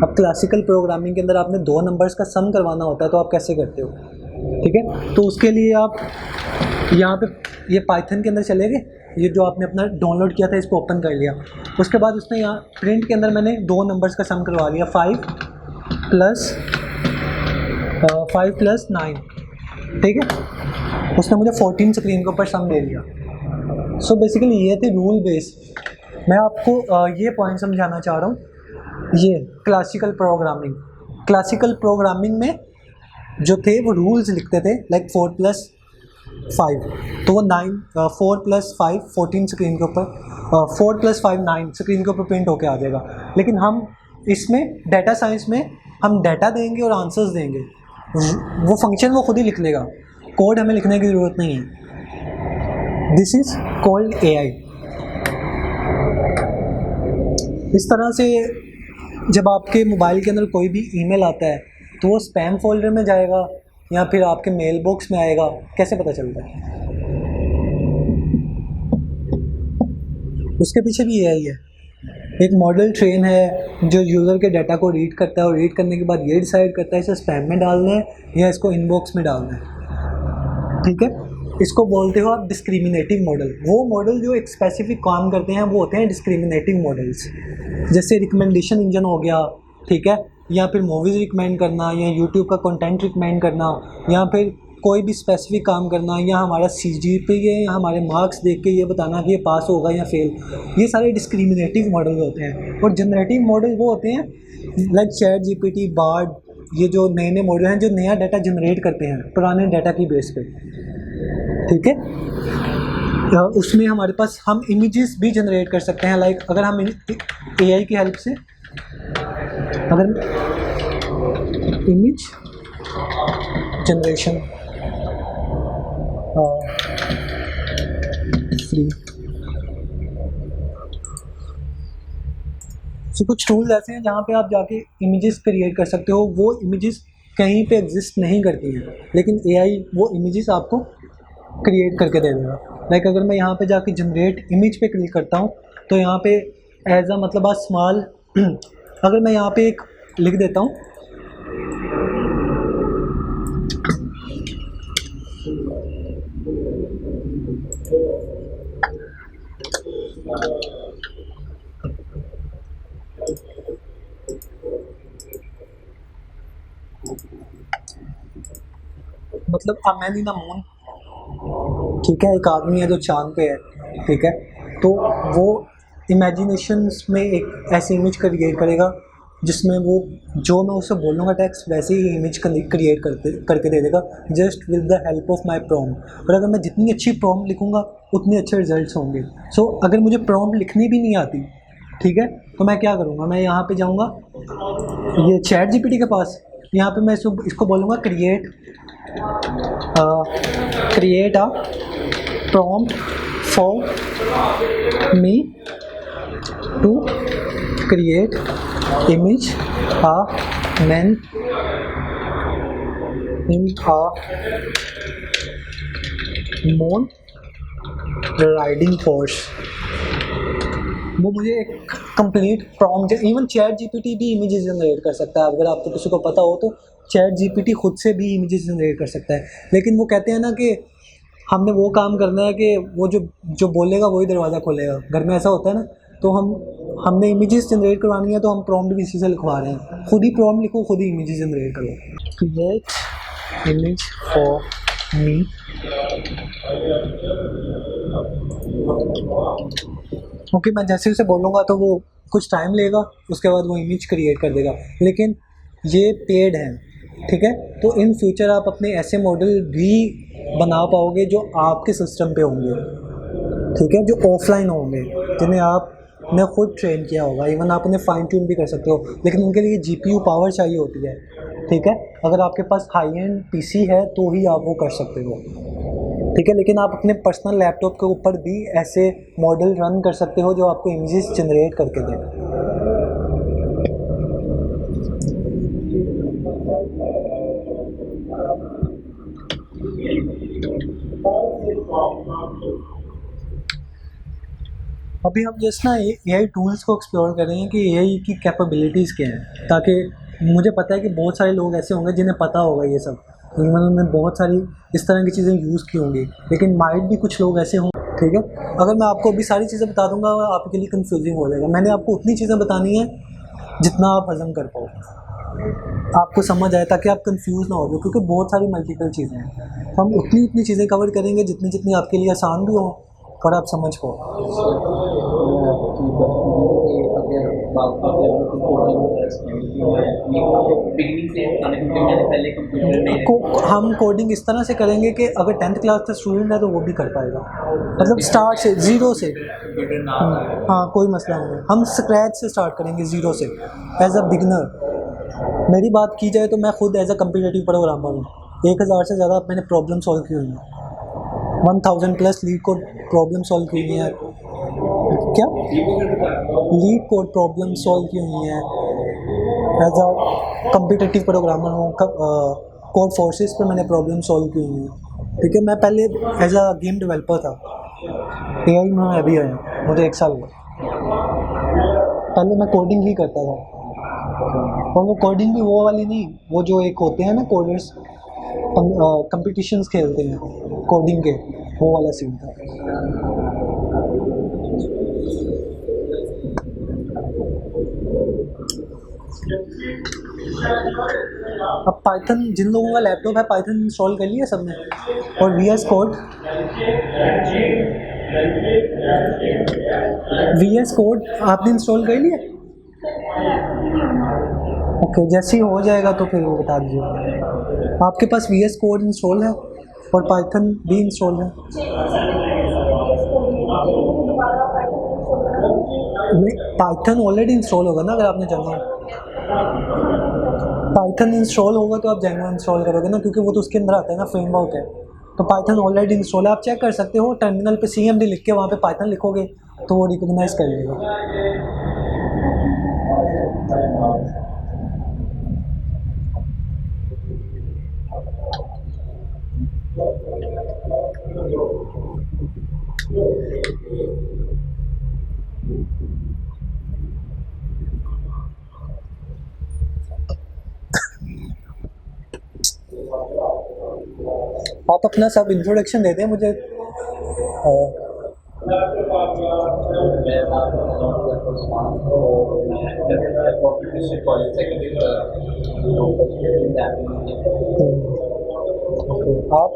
अब क्लासिकल प्रोग्रामिंग के अंदर आपने 2 नंबर्स का सम करवाना होता है, तो आप कैसे करते हो, ठीक है। तो उसके लिए आप यहाँ पे ये पाइथन के अंदर चले गए, ये जो आपने अपना डाउनलोड किया था इसको ओपन कर लिया। उसके बाद उसने यहाँ प्रिंट के अंदर मैंने 2 नंबर्स का सम करवा लिया, 5 प्लस 9, ठीक है। उसने मुझे 14 स्क्रीन के ऊपर सम दे दिया। सो बेसिकली ये थे रूल बेस। मैं आपको ये पॉइंट समझाना चाह रहा हूँ, ये क्लासिकल प्रोग्रामिंग में जो थे वो रूल्स लिखते थे, लाइक 4 + 5, तो वो 4 + 5 14 स्क्रीन के ऊपर, 4 + 5 9 स्क्रीन के ऊपर प्रिंट होके आ जाएगा। लेकिन हम इसमें डेटा साइंस में हम डेटा देंगे और आंसर्स देंगे, वो फंक्शन वो खुद ही लिख लेगा, कोड हमें लिखने की ज़रूरत नहीं है। This is called AI। इस तरह से जब आपके मोबाइल के अंदर कोई भी ईमेल आता है तो वो स्पैम फोल्डर में जाएगा या फिर आपके मेल बॉक्स में आएगा, कैसे पता चलता है? उसके पीछे भी AI है। एक मॉडल ट्रेन है जो यूज़र के डाटा को रीड करता है और रीड करने के बाद ये डिसाइड करता है इसे स्पैम में डालना है या इसको इनबॉक्स में डालना है, ठीक है। इसको बोलते हो आप डिस्क्रिमिनेटिव मॉडल। वो मॉडल जो एक स्पेसिफिक काम करते हैं वो होते हैं डिस्क्रिमिनेटिव मॉडल्स। जैसे रिकमेंडेशन इंजन हो गया, ठीक है, या फिर मूवीज़ रिकमेंड करना या यूट्यूब का कंटेंट रिकमेंड करना या फिर कोई भी स्पेसिफिक काम करना या हमारा CGPA या हमारे मार्क्स देख के ये बताना कि ये पास होगा या फेल, ये सारे डिस्क्रिमिनेटिव मॉडल होते हैं। और जनरेटिव मॉडल वो होते हैं लाइक ChatGPT, बार्ड, ये जो नए नए मॉडल हैं जो नया डाटा जनरेट करते हैं पुराने डाटा की बेस पे, ठीक है। उसमें हमारे पास हम इमेजेस भी जनरेट कर सकते हैं। लाइक अगर हम AI की हेल्प से अगर इमेज जनरेशन फ्री, तो कुछ टूल्स ऐसे हैं जहाँ पे आप जाके इमेजेस क्रिएट कर सकते हो। वो इमेजेस कहीं पे एग्जिस्ट नहीं करती हैं, लेकिन AI वो इमेजेस आपको क्रिएट करके दे देगा। लाइक अगर मैं यहाँ पे जाके जनरेट इमेज पे क्लिक करता हूँ तो यहाँ पे एज अ मतलब आ स्मॉल अगर मैं यहाँ पे एक लिख देता हूँ मतलब अ मैन इन अ मून, ठीक है, एक आदमी है जो चांद पे है, ठीक है। तो वो इमेजिनेशंस में एक ऐसी इमेज क्रिएट करेगा जिसमें वो जो मैं उसे बोलूँगा टेक्स्ट वैसे ही इमेज क्रिएट करके दे देगा just with the help of my prompt. और अगर मैं जितनी अच्छी प्रॉम्प्ट लिखूँगा उतने अच्छे रिजल्ट्स होंगे। सो अगर मुझे प्रॉम्प्ट लिखनी भी नहीं आती, ठीक है, तो मैं क्या करूँगा, मैं यहाँ पे जाऊँगा ये ChatGPT के पास, यहाँ पे मैं इसको बोलूँगा create a prompt for me to create image a man in a moon riding horse. वो मुझे एक कंप्लीट प्रॉम्प्ट, इवन ChatGPT भी इमेजेस जनरेट कर सकता है। अगर आपको किसी को पता हो तो ChatGPT खुद से भी इमेजेस जनरेट कर सकता है। लेकिन वो कहते हैं ना कि हमने वो काम करना है कि वो जो बोलेगा वही दरवाज़ा खोलेगा। घर में ऐसा होता है ना, तो हमने इमेजेस जनरेट करवानी है तो हम प्रॉम्प्ट भी इसी से लिखवा रहे हैं, खुद ही प्रॉम्प्ट लिखो, खुद ही इमेजेस जनरेट करो। Create image for me, okay मैं जैसे उसे बोलूँगा तो वो कुछ टाइम लेगा, उसके बाद वो इमेज क्रिएट कर देगा, लेकिन ये पेड है, ठीक है। तो इन फ्यूचर आप अपने ऐसे मॉडल भी बना पाओगे जो आपके सिस्टम पे होंगे, ठीक है, जो ऑफलाइन होंगे, जिन्हें आपने खुद ट्रेन किया होगा, इवन आप उन्हें फाइन ट्यून भी कर सकते हो, लेकिन उनके लिए जीपीयू पावर चाहिए होती है, ठीक है। अगर आपके पास हाई एंड पीसी है तो ही आप वो कर सकते हो, ठीक है। लेकिन आप अपने पर्सनल लैपटॉप के ऊपर भी ऐसे मॉडल रन कर सकते हो जो आपको इमेजेस जनरेट करके दें। अभी हम जस्ट ना एआई टूल्स को एक्सप्लोर कर रहे हैं कि एआई की कैपेबिलिटीज़ क्या हैं, ताकि मुझे पता है कि बहुत सारे लोग ऐसे होंगे जिन्हें पता होगा ये सब, उन्होंने बहुत सारी इस तरह की चीज़ें यूज़ की होंगी, लेकिन माइट भी कुछ लोग ऐसे हों, ठीक है। अगर मैं आपको अभी सारी चीज़ें बता दूंगा आपके लिए कंफ्यूजिंग हो जाएगा। मैंने आपको उतनी चीज़ें बतानी है जितना आप हजम कर पाओ, आपको समझ आए, ताकि आप कंफ्यूज ना हो जाओ, क्योंकि बहुत सारी मल्टीपल चीज़ें हैं। हम उतनी चीज़ें कवर करेंगे जितनी आपके लिए आसान भी हो और आप समझ पाओ। हम कोडिंग इस तरह से करेंगे कि अगर 10th क्लास का स्टूडेंट है तो वो भी कर पाएगा, मतलब स्टार्ट से, ज़ीरो से। हाँ कोई मसला नहीं है, हम स्क्रैच से स्टार्ट करेंगे, ज़ीरो से, एज अ बिगनर। मेरी बात की जाए तो मैं खुद एज अ कम्पिटिटिव प्रोग्रामर हूँ, 1000 से ज़्यादा मैंने प्रॉब्लम सॉल्व की हुई है, 1000+ लीड कोड प्रॉब्लम सॉल्व की हुई है, क्या लीड कोड प्रॉब्लम सॉल्व की हुई है, एज अ कम्पिटिटिव प्रोग्रामर हूँ। कोड फोर्सेस पे मैंने प्रॉब्लम सॉल्व की हुई है, ठीक है। मैं पहले एज अ गेम डेवलपर था, एआई में अभी आया, मुझे 1 साल हुआ। पहले मैं कोडिंग ही करता था, और वो कोडिंग भी वो वाली नहीं, वो जो एक होते हैं ना कोडर्स, कंपटीशंस खेलते हैं कोडिंग के, वो वाला सीन था। अब पाइथन, जिन लोगों का लैपटॉप है, पाइथन इंस्टॉल कर लिया सबने, और VS कोड आपने इंस्टॉल कर लिया? ओके, जैसे ही हो जाएगा तो फिर वो बता दीजिए। आपके पास VS कोड इंस्टॉल है और पाइथन भी इंस्टॉल है? पाइथन ऑलरेडी इंस्टॉल होगा ना, अगर आपने जाना पाइथन इंस्टॉल होगा तो आप जेंगो इंस्टॉल करोगे ना, क्योंकि वो तो उसके अंदर आता है ना, फ्रेमवर्क है। तो पाइथन ऑलरेडी इंस्टॉल है, आप चेक कर सकते हो, टर्मिनल पे CMD लिख के वहाँ पे पाइथन लिखोगे तो वो रिकॉग्नाइज कर लेगा। आप अपना सब इंट्रोडक्शन दे दें मुझे। आप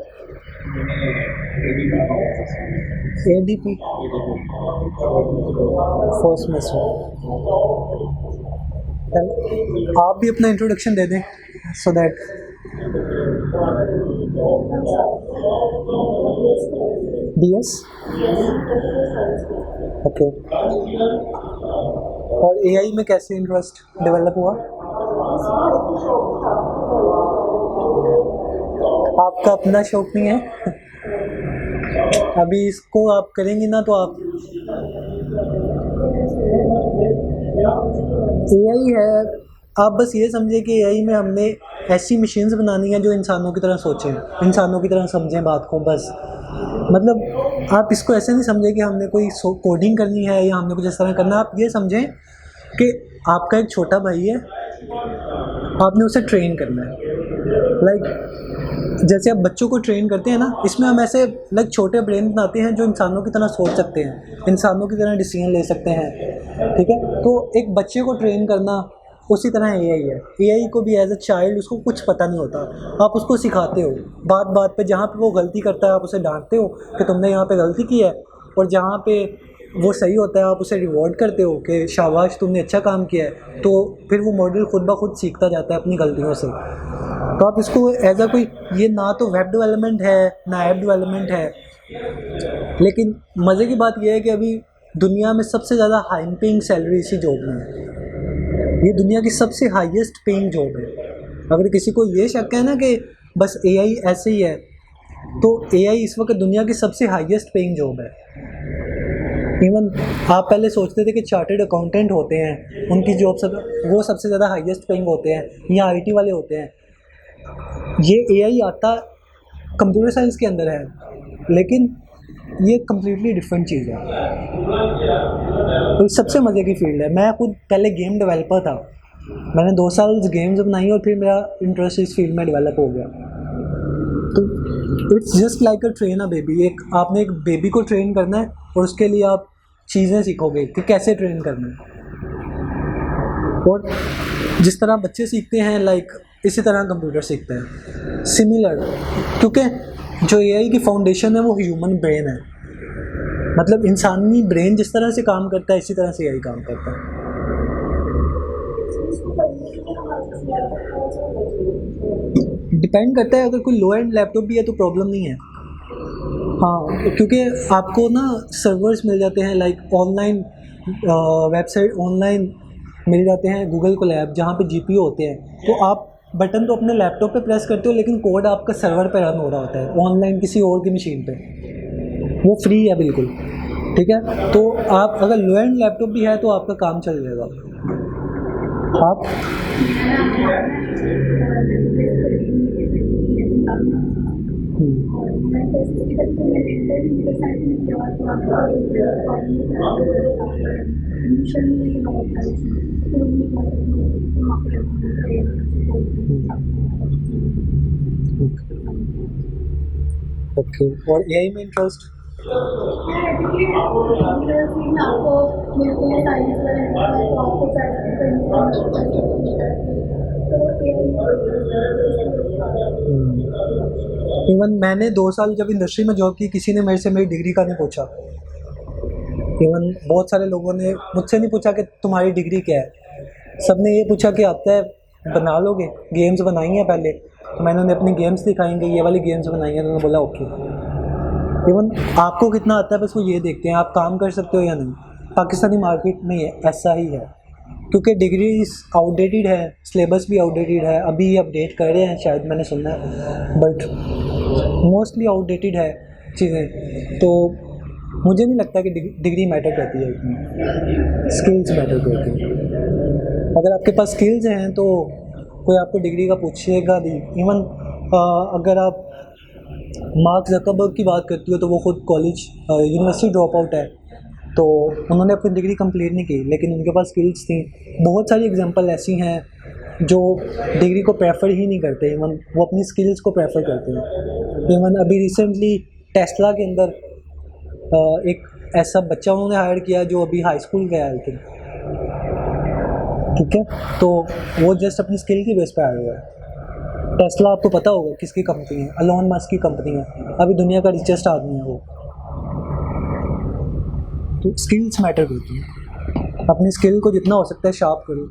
ADP फर्स्ट सेमेस्टर, आप भी अपना इंट्रोडक्शन दे दें सो दैट। DS, okay. और AI में कैसे इंटरेस्ट डेवलप हुआ? आपका अपना शौक नहीं है? अभी इसको आप करेंगी ना तो आप, AI है, आप बस ये समझे कि AI में हमने ऐसी मशीन्स बनानी है जो इंसानों की तरह सोचें, इंसानों की तरह समझें बात को, बस। मतलब आप इसको ऐसे नहीं समझें कि हमने कोई कोडिंग करनी है या हमने कुछ इस तरह करना है। आप ये समझें कि आपका एक छोटा भाई है, आपने उसे ट्रेन करना है, लाइक जैसे आप बच्चों को ट्रेन करते हैं ना, इसमें हम ऐसे लाइक छोटे ब्रेन बनाते हैं जो इंसानों की तरह सोच सकते हैं, इंसानों की तरह डिसीजन ले सकते हैं, ठीक है। तो एक बच्चे को ट्रेन करना उसी तरह एआई है। एआई को भी एज अ चाइल्ड उसको कुछ पता नहीं होता, आप उसको सिखाते हो, बात बात पे जहाँ पे वो गलती करता है आप उसे डांटते हो कि तुमने यहाँ पे गलती की है, और जहाँ पे वो सही होता है आप उसे रिवॉर्ड करते हो कि शाबाश तुमने अच्छा काम किया है। तो फिर वो मॉडल खुद ब खुद सीखता जाता है अपनी गलतियों से। तो आप इसको एज अ कोई, ये ना तो वेब डेवलपमेंट है ना ऐप डेवलपमेंट है, लेकिन मज़े की बात यह है कि अभी दुनिया में सबसे ज़्यादा हाई पेइंग सैलरी इसी जॉब में है। ये दुनिया की सबसे हाईएस्ट पेइंग जॉब है। अगर किसी को ये शक है ना कि बस एआई ऐसे ही है, तो एआई इस वक्त दुनिया की सबसे हाईएस्ट पेइंग जॉब है। इवन आप पहले सोचते थे कि चार्टर्ड अकाउंटेंट होते हैं उनकी जॉब वो सबसे ज़्यादा हाईएस्ट पेइंग होते हैं या आईटी वाले होते हैं। ये एआई आता कंप्यूटर साइंस के अंदर है, लेकिन ये कम्प्लीटली डिफरेंट चीज़ है। तो सबसे मज़े की फील्ड है। मैं खुद पहले गेम डेवलपर था, मैंने 2 साल गेम्स बनाई और फिर मेरा इंटरेस्ट इस फील्ड में डेवलप हो गया। तो it's just like a train a baby. आपने एक बेबी को ट्रेन करना है और उसके लिए आप चीज़ें सीखोगे कि कैसे ट्रेन करना है, और जिस तरह बच्चे सीखते हैं लाइक इसी तरह कंप्यूटर सीखते हैं, सिमिलर। क्योंकि जो एआई की फाउंडेशन है वो ह्यूमन ब्रेन है, मतलब इंसानी ब्रेन जिस तरह से काम करता है इसी तरह से एआई काम करता है। डिपेंड करता है, अगर कोई लो एंड लैपटॉप भी है तो प्रॉब्लम नहीं है। हाँ, क्योंकि आपको ना सर्वर्स मिल जाते हैं लाइक ऑनलाइन वेबसाइट ऑनलाइन मिल जाते हैं, गूगल कोलैब जहाँ पे जीपीयू होते हैं। तो आप बटन तो अपने लैपटॉप पे प्रेस करते हो, लेकिन कोड आपका सर्वर पे रन हो रहा होता है ऑनलाइन किसी और की मशीन पे, वो फ्री है बिल्कुल, ठीक है। तो आप अगर लो एंड लैपटॉप भी है तो आपका काम चल जाएगा। आप ओके, और एआई में इंटरेस्ट? इवन मैंने 2 साल जब इंडस्ट्री में जॉब की, किसी ने मेरे से मेरी डिग्री का नहीं पूछा। इवन बहुत सारे लोगों ने मुझसे नहीं पूछा कि तुम्हारी डिग्री क्या है, सबने ये पूछा कि आता है बना लोगे, गेम्स बनाई हैं पहले, तो मैंने उन्हें अपनी गेम्स दिखाएंगे, ये वाली गेम्स बनाई हैं, तो उन्होंने बोला ओके। इवन आपको कितना आता है बस वो ये देखते हैं, आप काम कर सकते हो या नहीं। पाकिस्तानी मार्केट में ये ऐसा ही है, क्योंकि डिग्री आउटडेटेड है, सिलेबस भी आउटडेटेड है, अभी अपडेट कर रहे हैं शायद मैंने सुना है, बट मोस्टली आउटडेटेड है चीज़ें। तो मुझे नहीं लगता कि डिग्री मैटर करती है इतनी, स्किल्स मैटर करती है। अगर आपके पास स्किल्स हैं तो कोई आपको डिग्री का पूछेगा नहीं। इवन अगर आप मार्क ज़करबर्ग की बात करती हो तो वो खुद कॉलेज यूनिवर्सिटी ड्रॉप आउट है, तो उन्होंने अपनी डिग्री कंप्लीट नहीं की, लेकिन उनके पास स्किल्स थी। बहुत सारी एग्जांपल ऐसी हैं जो डिग्री को प्रेफर ही नहीं करते, इवन वो अपनी स्किल्स को प्रेफर करते हैं। इवन अभी रिसेंटली टेस्ला के अंदर एक ऐसा बच्चा उन्होंने हायर किया जो अभी हाई स्कूल गया आई थिंक, ठीक है। तो वो जस्ट अपनी स्किल की बेस पे आया हुआ है। टेस्ला आपको पता होगा किसकी कंपनी है, एलोन मस्क की कंपनी है, अभी दुनिया का रिचेस्ट आदमी है वो। तो स्किल्स मैटर करती है, अपनी स्किल को जितना हो सकता है शार्प करो।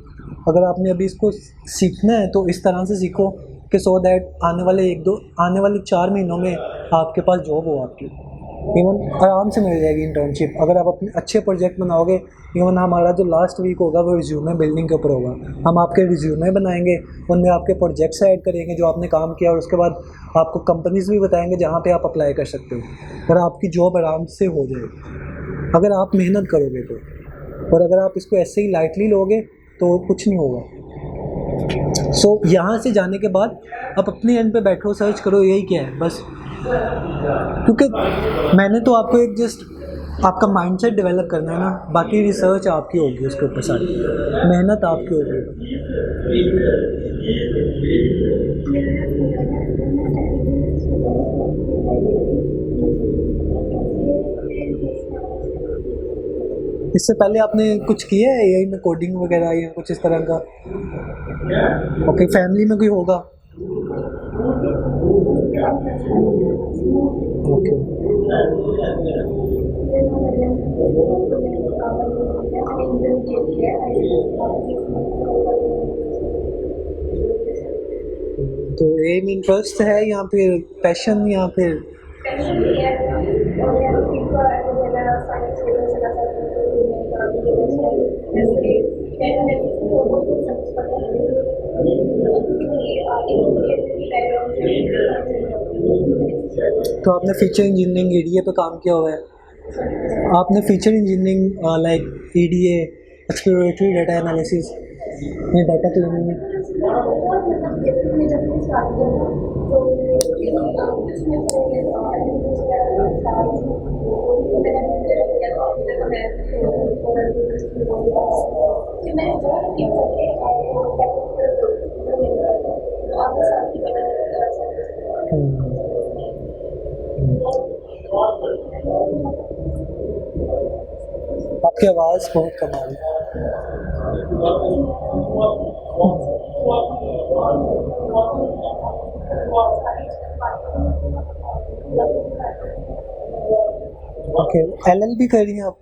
अगर आपने अभी इसको सीखना है तो इस तरह से सीखो कि सो दैट आने वाले 4 महीनों में आपके पास जॉब हो आपकी, इवन आराम से मिल जाएगी इंटर्नशिप। अगर आप अपने अच्छे प्रोजेक्ट बनाओगे, इवन हमारा जो लास्ट वीक होगा वो रिज्यूमे बिल्डिंग के ऊपर होगा। हम आपके रिज्यूमे बनाएंगे, उनमें आपके प्रोजेक्ट्स ऐड करेंगे जो आपने काम किया, और उसके बाद आपको कंपनीज भी बताएंगे जहाँ पे आप अप्लाई कर सकते हो, और आपकी जॉब आराम से हो जाएगी अगर आप मेहनत करोगे तो। और अगर आप इसको ऐसे ही लाइटली लोगे तो कुछ नहीं होगा। सो यहाँ से जाने के बाद आप अपने एंड पे बैठो, सर्च करो यही क्या है बस। क्योंकि मैंने तो आपको एक जस्ट आपका माइंडसेट डेवलप करना है ना, बाकी रिसर्च आपकी होगी उसके ऊपर, सारी मेहनत आपकी होगी। इससे पहले आपने कुछ किया है एआई में कोडिंग वगैरह या कुछ इस तरह का? ओके, फैमिली में कोई होगा? ओके, तो एआई में इंटरेस्ट है या फिर पैशन या फिर? तो आपने फीचर इंजीनियरिंग ईडीए पे काम किया हुआ है? आपने feature engineering like EDA, exploratory data analysis या डाटा क्लीनिंग? आपकी आवाज़ बहुत कम आ रही है। ओके, एलएलबी कर रही हैं आप?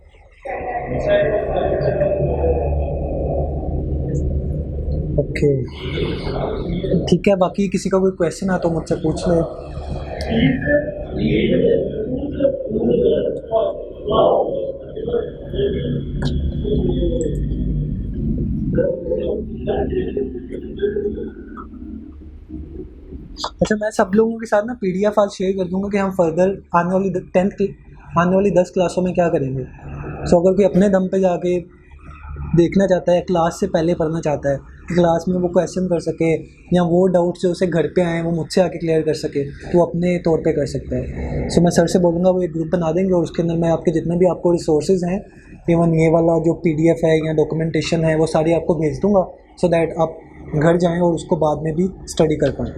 ओके, ठीक है। बाकी किसी का कोई क्वेश्चन है तो मुझसे पूछ ले। अच्छा, मैं सब लोगों के साथ ना पीडीएफ आज शेयर कर दूंगा कि हम फर्दर आने वाली 10 क्लासों में क्या करेंगे। सो अगर कोई अपने दम पे जाके देखना चाहता है, क्लास से पहले पढ़ना चाहता है कि क्लास में वो क्वेश्चन कर सके या वो डाउट्स जो उसे घर पे आए वो मुझसे आके क्लियर कर सके, तो वो अपने तौर पे कर सकता है। सो मैं सर से बोलूँगा वो एक ग्रुप बना देंगे और उसके अंदर मैं आपके जितने भी आपको रिसोर्सेज हैं, इवन ये वाला जो पीडीएफ है या डॉक्यूमेंटेशन है, वो सारी आपको भेज दूँगा सो दैट आप घर जाएं और उसको बाद में भी स्टडी कर पाएँ।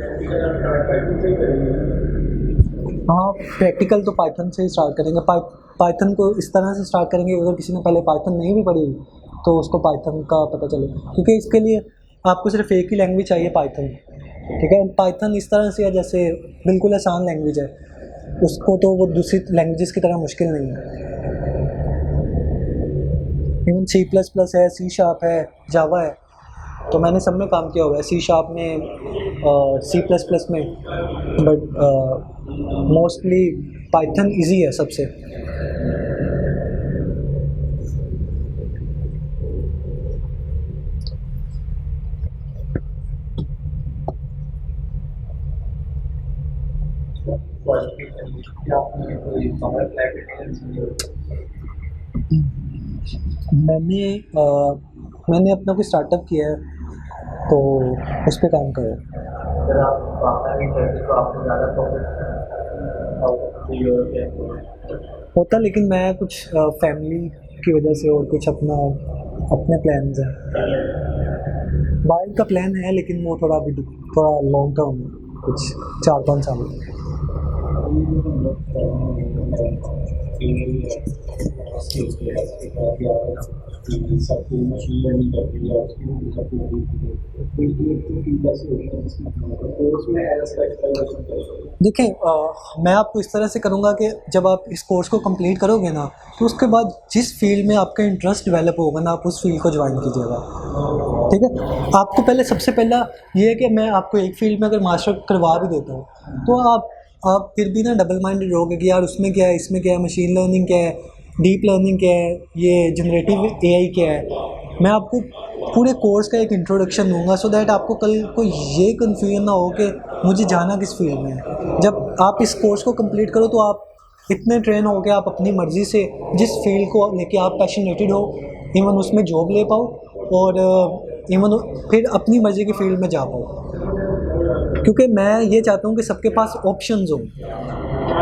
हाँ, प्रैक्टिकल तो पाइथन से ही स्टार्ट करेंगे। पाइथन को इस तरह से स्टार्ट करेंगे, अगर किसी ने पहले पाइथन नहीं भी पढ़ी तो उसको पाइथन का पता चले, क्योंकि इसके लिए आपको सिर्फ एक ही लैंग्वेज चाहिए, पाइथन। ठीक है, पाइथन इस तरह से है जैसे बिल्कुल आसान लैंग्वेज है, उसको तो वो दूसरी लैंग्वेजेस की तरह मुश्किल नहीं है। इवन C++ है, C# है, जावा है, तो मैंने सब में काम किया हुआ है। C# में, C++ में, बट मोस्टली पाइथन इजी है सबसे। मैंने अपना कोई स्टार्टअप किया है तो उस पर काम कर रहा है। अगर आप अपना भी करते तो आपको ज़्यादा प्रॉफिट होता, लेकिन मैं कुछ फैमिली की वजह से और कुछ अपने प्लान्स हैं। बाइक का प्लान है लेकिन वो थोड़ा लॉन्ग टर्म है, कुछ 4-5 साल। देखिए, मैं आपको इस तरह से करूँगा कि जब आप इस कोर्स को कंप्लीट करोगे ना, तो उसके बाद जिस फील्ड में आपका इंटरेस्ट डेवलप होगा ना, आप उस फील्ड को ज्वाइन कीजिएगा। ठीक है, आपको पहले सबसे पहला ये है कि मैं आपको एक फील्ड में अगर मास्टर करवा भी देता हूँ तो आप फिर भी ना डबल माइंडेड रहोगे कि यार उसमें क्या है, इसमें क्या है, मशीन लर्निंग क्या है, डीप लर्निंग क्या है, ये जनरेटिव एआई क्या है। मैं आपको पूरे कोर्स का एक इंट्रोडक्शन दूंगा सो दैट आपको कल को ये कन्फ्यूजन ना हो कि मुझे जाना किस फील्ड में है। जब आप इस कोर्स को कंप्लीट करो तो आप इतने ट्रेन हो के आप अपनी मर्ज़ी से जिस फील्ड को लेके आप पैशनेटेड हो, इवन उसमें जॉब ले पाओ और इवन फिर अपनी मर्ज़ी की फील्ड में जा पाओ। क्योंकि मैं ये चाहता हूँ कि सबके पास ऑप्शंस हों,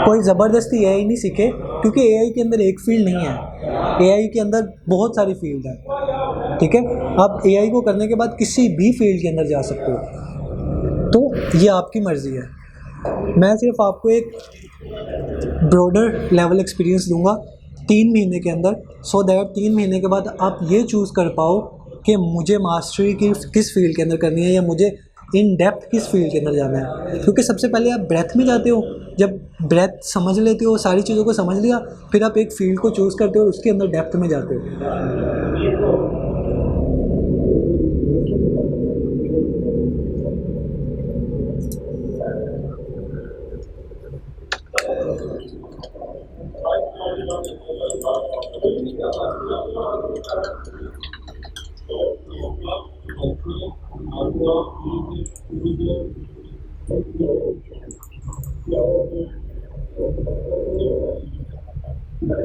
कोई ज़बरदस्ती एआई नहीं सीखे, क्योंकि एआई के अंदर एक फील्ड नहीं है, एआई के अंदर बहुत सारी फील्ड है। ठीक है, आप एआई को करने के बाद किसी भी फील्ड के अंदर जा सकते हो। ये आपकी मर्ज़ी है। मैं सिर्फ आपको एक ब्रॉडर लेवल एक्सपीरियंस दूंगा 3 महीने के अंदर, सो दैट 3 महीने के बाद आप ये चूज़ कर पाओ कि मुझे मास्टरी किस फील्ड के अंदर करनी है या मुझे इन डेप्थ किस फील्ड के अंदर जाना है। क्योंकि सबसे पहले आप ब्रेथ में जाते हो, जब ब्रेथ समझ लेते हो, सारी चीज़ों को समझ लिया, फिर आप एक फील्ड को चूज़ करते हो और उसके अंदर डेप्थ में जाते हो।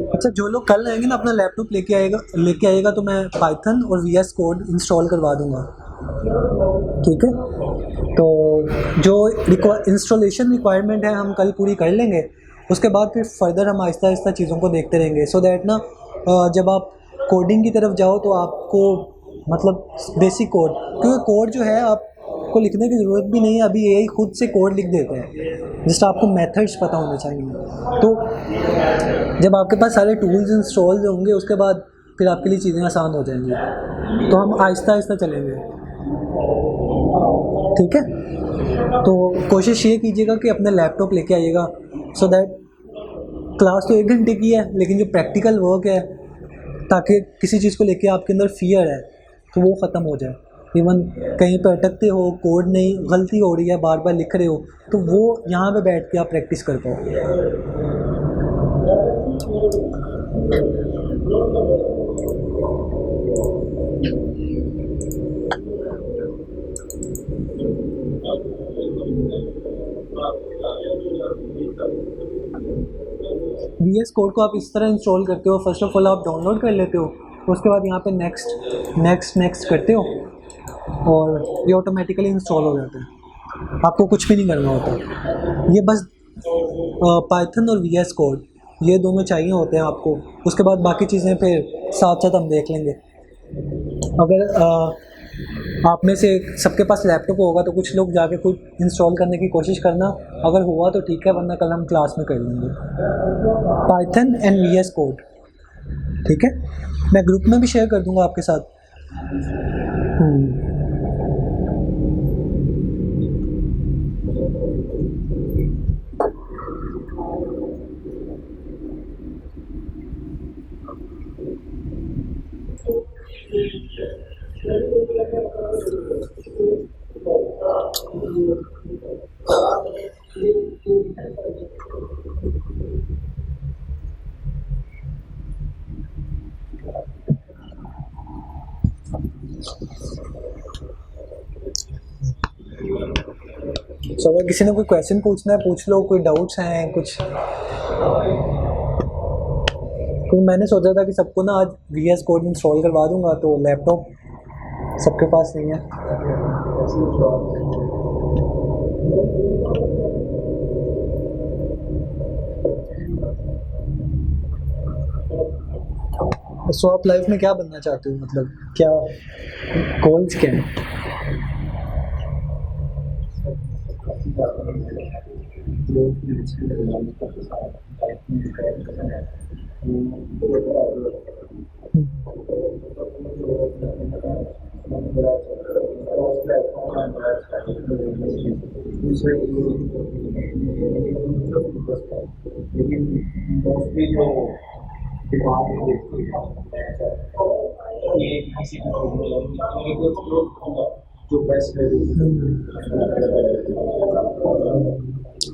अच्छा, जो लोग कल आएंगे ना अपना लैपटॉप लेके आएगा तो मैं पाइथन और VS कोड इंस्टॉल करवा दूंगा, ठीक है। तो जो इंस्टॉलेशन रिक्वायरमेंट है हम कल पूरी कर लेंगे, उसके बाद फिर फर्दर हम आहिस्ता आहिस्ता चीज़ों को देखते रहेंगे, सो दैट ना जब आप कोडिंग की तरफ जाओ तो आपको मतलब बेसिक कोड, क्योंकि कोड जो है आपको लिखने की ज़रूरत भी नहीं है, अभी AI खुद से कोड लिख देते हैं, जस्ट आपको मेथड्स पता होने चाहिए। तो जब आपके पास सारे टूल्स इंस्टॉल होंगे उसके बाद फिर आपके लिए चीज़ें आसान हो जाएंगी। तो हम आहिस्ता आहिस्ता चलेंगे, ठीक है। तो कोशिश ये कीजिएगा कि अपना लैपटॉप लेके आइएगा, सो दैट क्लास तो 1 घंटे की है लेकिन जो प्रैक्टिकल वर्क है, ताकि किसी चीज़ को लेके आपके अंदर फियर है तो वो ख़त्म हो जाए। इवन कहीं पर अटकते हो, कोड नहीं, गलती हो रही है, बार बार लिख रहे हो, तो वो यहाँ पे बैठ के आप प्रैक्टिस कर पाओ। VS कोड को आप इस तरह इंस्टॉल करते हो, फर्स्ट ऑफ ऑल आप डाउनलोड कर लेते हो, उसके बाद यहाँ पे नेक्स्ट करते हो और ये ऑटोमेटिकली इंस्टॉल हो जाता है, आपको कुछ भी नहीं करना होता। ये बस पाइथन और VS कोड ये दोनों चाहिए होते हैं आपको, उसके बाद बाकी चीज़ें फिर साथ साथ हम देख लेंगे। अगर आप में से सबके पास लैपटॉप होगा तो कुछ लोग जाके खुद इंस्टॉल करने की कोशिश करना, अगर हुआ तो ठीक है, वरना कल हम क्लास में कर लेंगे पाइथन एंड VS कोड, ठीक है। मैं ग्रुप में भी शेयर कर दूंगा आपके साथ। तो अगर किसी ने कोई क्वेश्चन पूछना है पूछ लो, कोई डाउट्स हैं कुछ, तो मैंने सोचा था कि सबको ना आज VS कोड इंस्टॉल करवा दूंगा, तो लैपटॉप सबके पास नहीं है। सो आप लाइफ में क्या बनना चाहते हो, मतलब क्या गोल्स क्या हैं?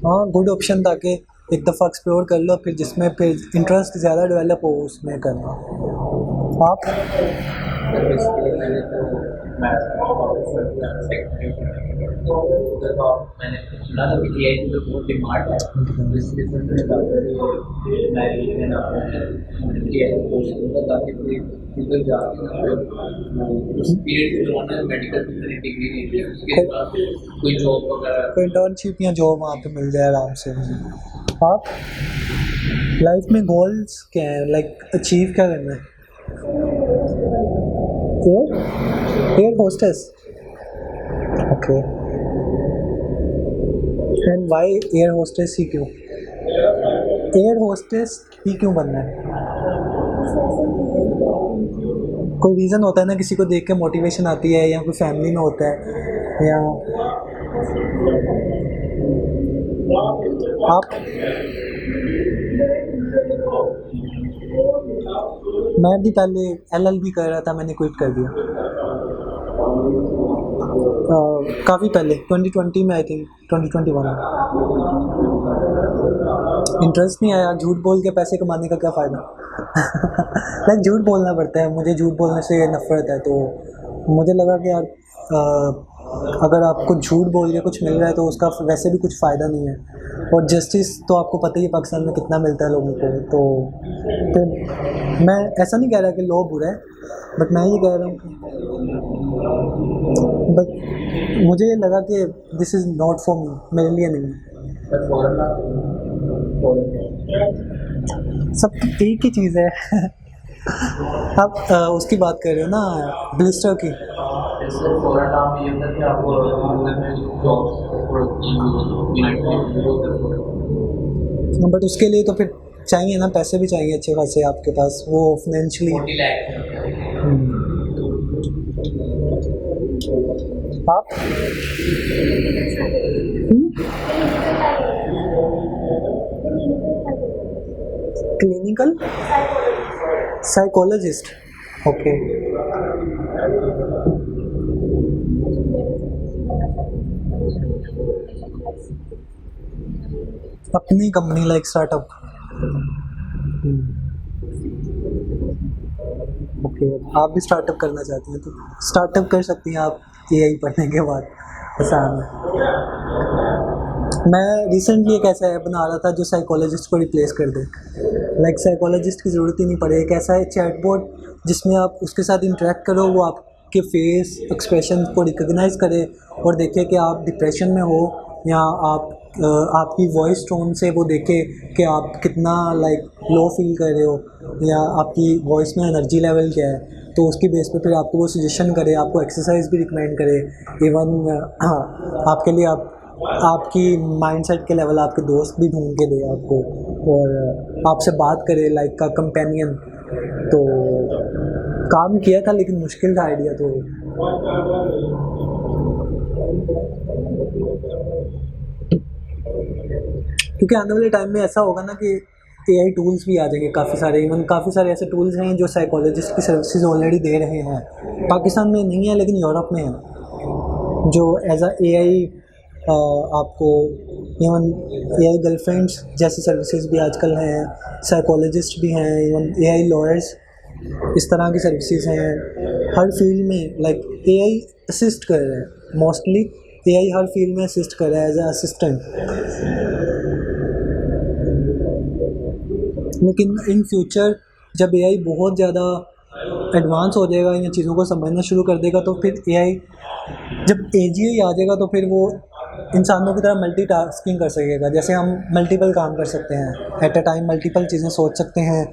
हाँ, गुड ऑप्शन, ताकि एक दफ़ा एक्सप्लोर कर लो, फिर जिसमें फिर इंटरेस्ट ज़्यादा डेवलप हो उसमें करना। आप मैंने सुना था कि AI की बहुत डिमांड है, इसलिए मैं AI कोर्स करूँगा ताकि कोई इधर जाके उस पीरियड के दौरान मेडिकल की डिग्री नहीं है, उसके बाद कोई जॉब वगैरह, कोई इंटर्नशिप या जॉब वहाँ पे मिल जाए आराम से। आप लाइफ में गोल्स क्या हैं, लाइक अचीव क्या करना है? Air hostess, okay. And why air hostess ही क्यों? एयर होस्टेस ही क्यों बनना है? कोई रीज़न होता है ना, किसी को देख के मोटिवेशन आती है, या कोई फैमिली में होता है, या आप? मैं भी पहले LLB कर रहा था, मैंने क्विट कर दिया काफ़ी पहले, 2020 में, आई थिंक 2021 में। इंटरेस्ट नहीं आया, झूठ बोल के पैसे कमाने का क्या फ़ायदा। लाइक झूठ बोलना पड़ता है, मुझे झूठ बोलने से नफ़रत है, तो मुझे लगा कि यार अगर आपको झूठ बोल के कुछ मिल रहा है तो उसका वैसे भी कुछ फ़ायदा नहीं है, और जस्टिस तो आपको पता ही है पाकिस्तान में कितना मिलता है लोगों को। तो मैं ऐसा नहीं कह रहा कि लॉ बुरा है, बट मैं ये कह रहा हूँ कि बट मुझे ये लगा कि this is not for me, मेरे लिए नहीं है। सब एक ही चीज़ है। आप उसकी बात कर रहे हो ना, ब्लिस्टर की। बट उसके लिए तो फिर चाहिए ना, पैसे भी चाहिए अच्छे खासे आपके पास, वो फाइनेंशियली। आप क्लिनिकल साइकोलॉजिस्ट, ओके। अपनी कंपनी लाइक स्टार्टअप, ओके। आप भी स्टार्टअप करना चाहते हैं तो स्टार्टअप कर सकती हैं आप AI पढ़ने के बाद, आसान है। मैं रिसेंटली एक ऐसा ऐप बना रहा था जो साइकोलॉजिस्ट को रिप्लेस कर दे। लाइक साइकोलॉजिस्ट की ज़रूरत ही नहीं पड़े, एक ऐसा है चैटबॉट जिसमें आप उसके साथ इंटरेक्ट करो, वो आपके फेस एक्सप्रेशन को रिकग्नाइज़ करे और देखे कि आप डिप्रेशन में हो, या आप आपकी वॉइस टोन से वो देखे कि आप कितना लाइक लो फील कर रहे हो, या आपकी वॉइस में एनर्जी लेवल क्या है, तो उसकी बेस पे फिर आपको वो सजेशन करे, आपको एक्सरसाइज भी रिकमेंड करे, इवन आपके लिए आपकी माइंडसेट के लेवल आपके दोस्त भी ढूंढ के दे आपको, और आपसे बात करे लाइक का कंपेनियन। तो काम किया था, लेकिन मुश्किल था आइडिया, तो क्योंकि आने वाले टाइम में ऐसा होगा ना कि AI टूल्स भी आ जाएंगे काफ़ी सारे, इवन काफ़ी सारे ऐसे टूल्स हैं जो साइकोलॉजिस्ट की सर्विसेज ऑलरेडी दे रहे हैं। पाकिस्तान में नहीं है लेकिन यूरोप में है, जो एज AI आपको, इवन AI गर्लफ्रेंड्स जैसी सर्विसेज भी आजकल हैं, साइकोलॉजिस्ट भी हैं, इवन AI लॉयर्स, इस तरह की सर्विसेज हैं। हर फील्ड में लाइक AI असिस्ट कर रहा है, मोस्टली AI हर फील्ड में असिस्ट कर रहा है एज ए असिस्टेंट। लेकिन इन फ्यूचर जब AI बहुत ज़्यादा एडवांस हो जाएगा, इन चीज़ों को समझना शुरू कर देगा, तो फिर AI जब AGI आ जाएगा तो फिर वो इंसानों की तरह मल्टीटास्किंग कर सकेगा। जैसे हम मल्टीपल काम कर सकते हैं एट अ टाइम, मल्टीपल चीज़ें सोच सकते हैं,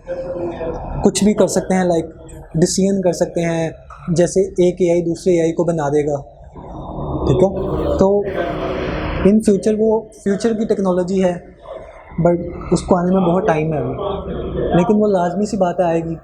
कुछ भी कर सकते हैं, लाइक डिसीजन कर सकते हैं, जैसे एक AI दूसरे AI को बना देगा, ठीक है। तो इन फ्यूचर वो फ्यूचर की टेक्नोलॉजी है, बट उसको आने में बहुत टाइम है अभी, लेकिन वो लाजमी सी बात आएगी।